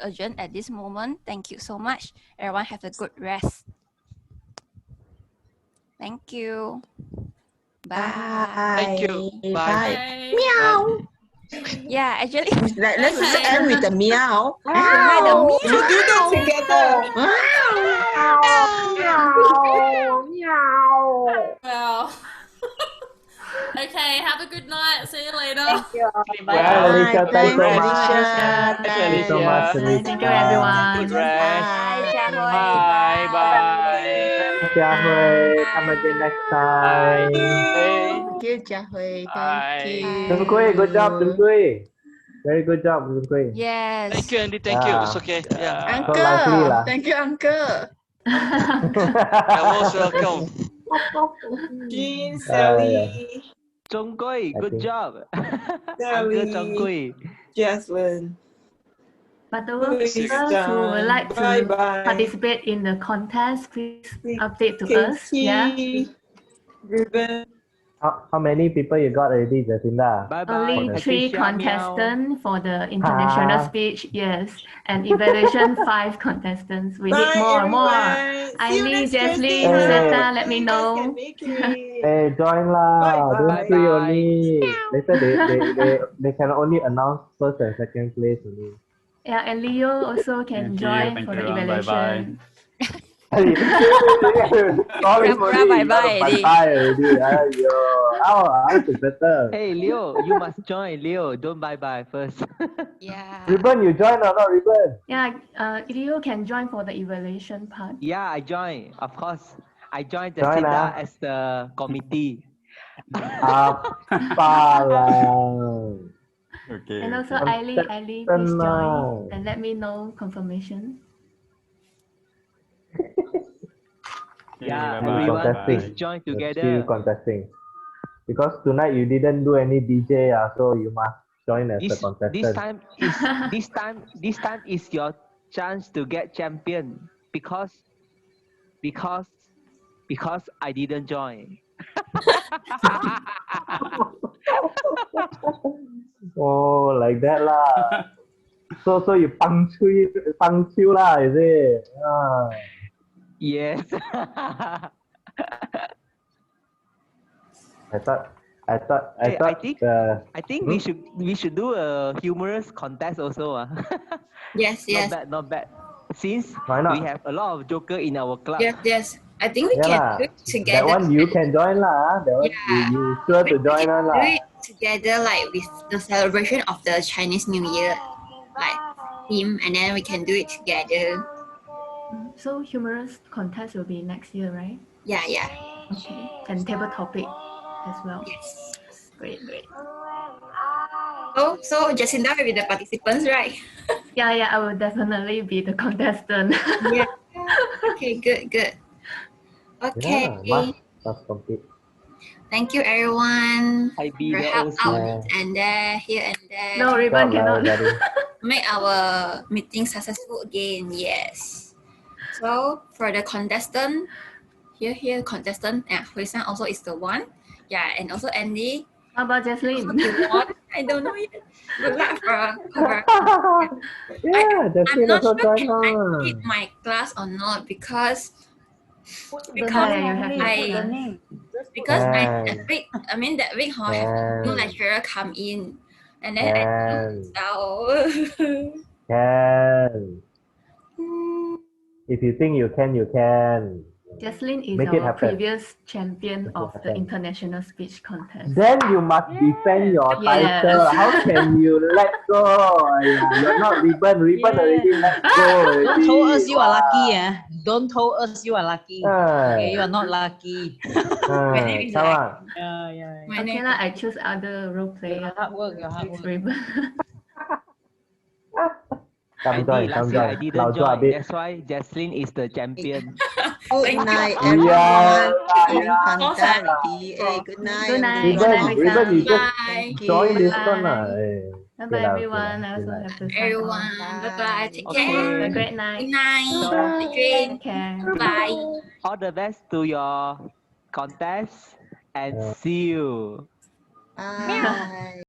urgent at this moment. Thank you so much. Everyone have a good rest. Thank you. Bye. Thank you. Bye. Bye. Meow. Yeah, actually. Let's end with the meow. Hi, the meow. We do that together. Wow. Okay, have a good night. See you later. Thank you. Bye, Alicia. Thanks so much. Alicia. Thank you so much, Alicia. Thank you, everyone. Good rest. Bye, Jia Hui. Bye. Bye. Thanks, Hui. Come again next time. Thank you, Jia Hui. Thank you. Dun Kui, good job, Dun Kui. Very good job, Dun Kui. Yes. Thank you, Andy. Thank you. It's okay. Yeah. So lively Uncle. lah. Thank you, Uncle. You're most welcome. Jean, Yeah. Sally, Chong Kui, good think- job. Sally, Uncle Chong Kui. Jaslyn. Butterworth It's members who would done. like to Bye-bye. participate in the contest, please update to us. Casey, Yeah. Ruben. How many people you got already, Jacinda? Bye bye. Only 3 Patricia, contestants for the international speech, yes, and evaluation 5 contestants. We need Bye, more. everyone. See you Eileen, next Thursday. Jaslene, Hey. Sweta, let me You guys can know. make it. Hey, join lah. Don't Bye-bye. free only. Later they can only announce first and second place only. Yeah, and Leo also can Thank you. join Thank for you, the everyone. evaluation. Call him Pura only. You bye-bye got to bye already. Aiyo. Ours is better. Hey Leo, you must join. Leo, don't bye bye first. Yeah. Ribbon, you join or not, Ribbon? Yeah, Leo can join for the evaluation part. Yeah, I join. Of course, I joined Join, Jacinda ah. as the committee. Apalang. Okay. And also okay. Eileen, please join Tenang. and let me know confirmation. Okay, Yeah, bye-bye. everyone, Contesting. please join Let's see you together. contesting. Because tonight you didn't do any DJ, so you must join as a This contestant. time is your chance to get champion because I didn't join. Oh, like that lah. So you punctual lah, is it? Yes. I thought I think hmm? we should do a humorous contest also. Yes, yes. Not bad. Since Why not? we have a lot of joker in our club. Yes, yes. I think we Yeah can lah. do it That together. one you can join lah. That one you sure to We join can on do lah. it together, like with the celebration of the Chinese New Year, like theme, and then we can do it together. So humorous contest will be next year, right? Yeah, yeah. Okay. And table topic as well. Yes. Great, great. So Jacinda will be the participants, right? Yeah, I will definitely be the contestant. Yeah. Okay, good, good. Okay. Yeah, must compete. Thank you, everyone, I be for the help OC. out and there, here and there. No, Ribbon cannot. Make our meeting successful again. Yes. So for the contestant, here contestant. Yeah, Hui-san also is the one. Yeah, and also Andy. How about Jaslyn? I don't know yet. Good luck for Yeah, I'm not also sure join can I on. skip my class or not because the name only, put the name. because Can. that week have new lecturer come in and then Can. If you think you can, you can. Jaslyn is Make it our happen. previous champion Make it of the happen. international speech contest. Then you must defend your title. How can you let go? You're not Ribbon. Ribbon already let go. Don't Already. tell us you are Wow. lucky. Don't tell us you are lucky. Okay, you are not lucky. Come on. Yeah. Okay lah, I choose other role player. Your hard work. Ribbon. Come join. Last year I didn't Lao join. a bit. That's why Jaslyn is the champion. Good night, Yeah, everyone. Contact PA. Good night. Good night. Ribbon, you just Bye. join this one lah. Bye everyone. I also have to sign everyone. off. Bye. Take Okay. care. Have a great night. Good night. So, Take care. Bye. All the best to your contest and see you. Bye.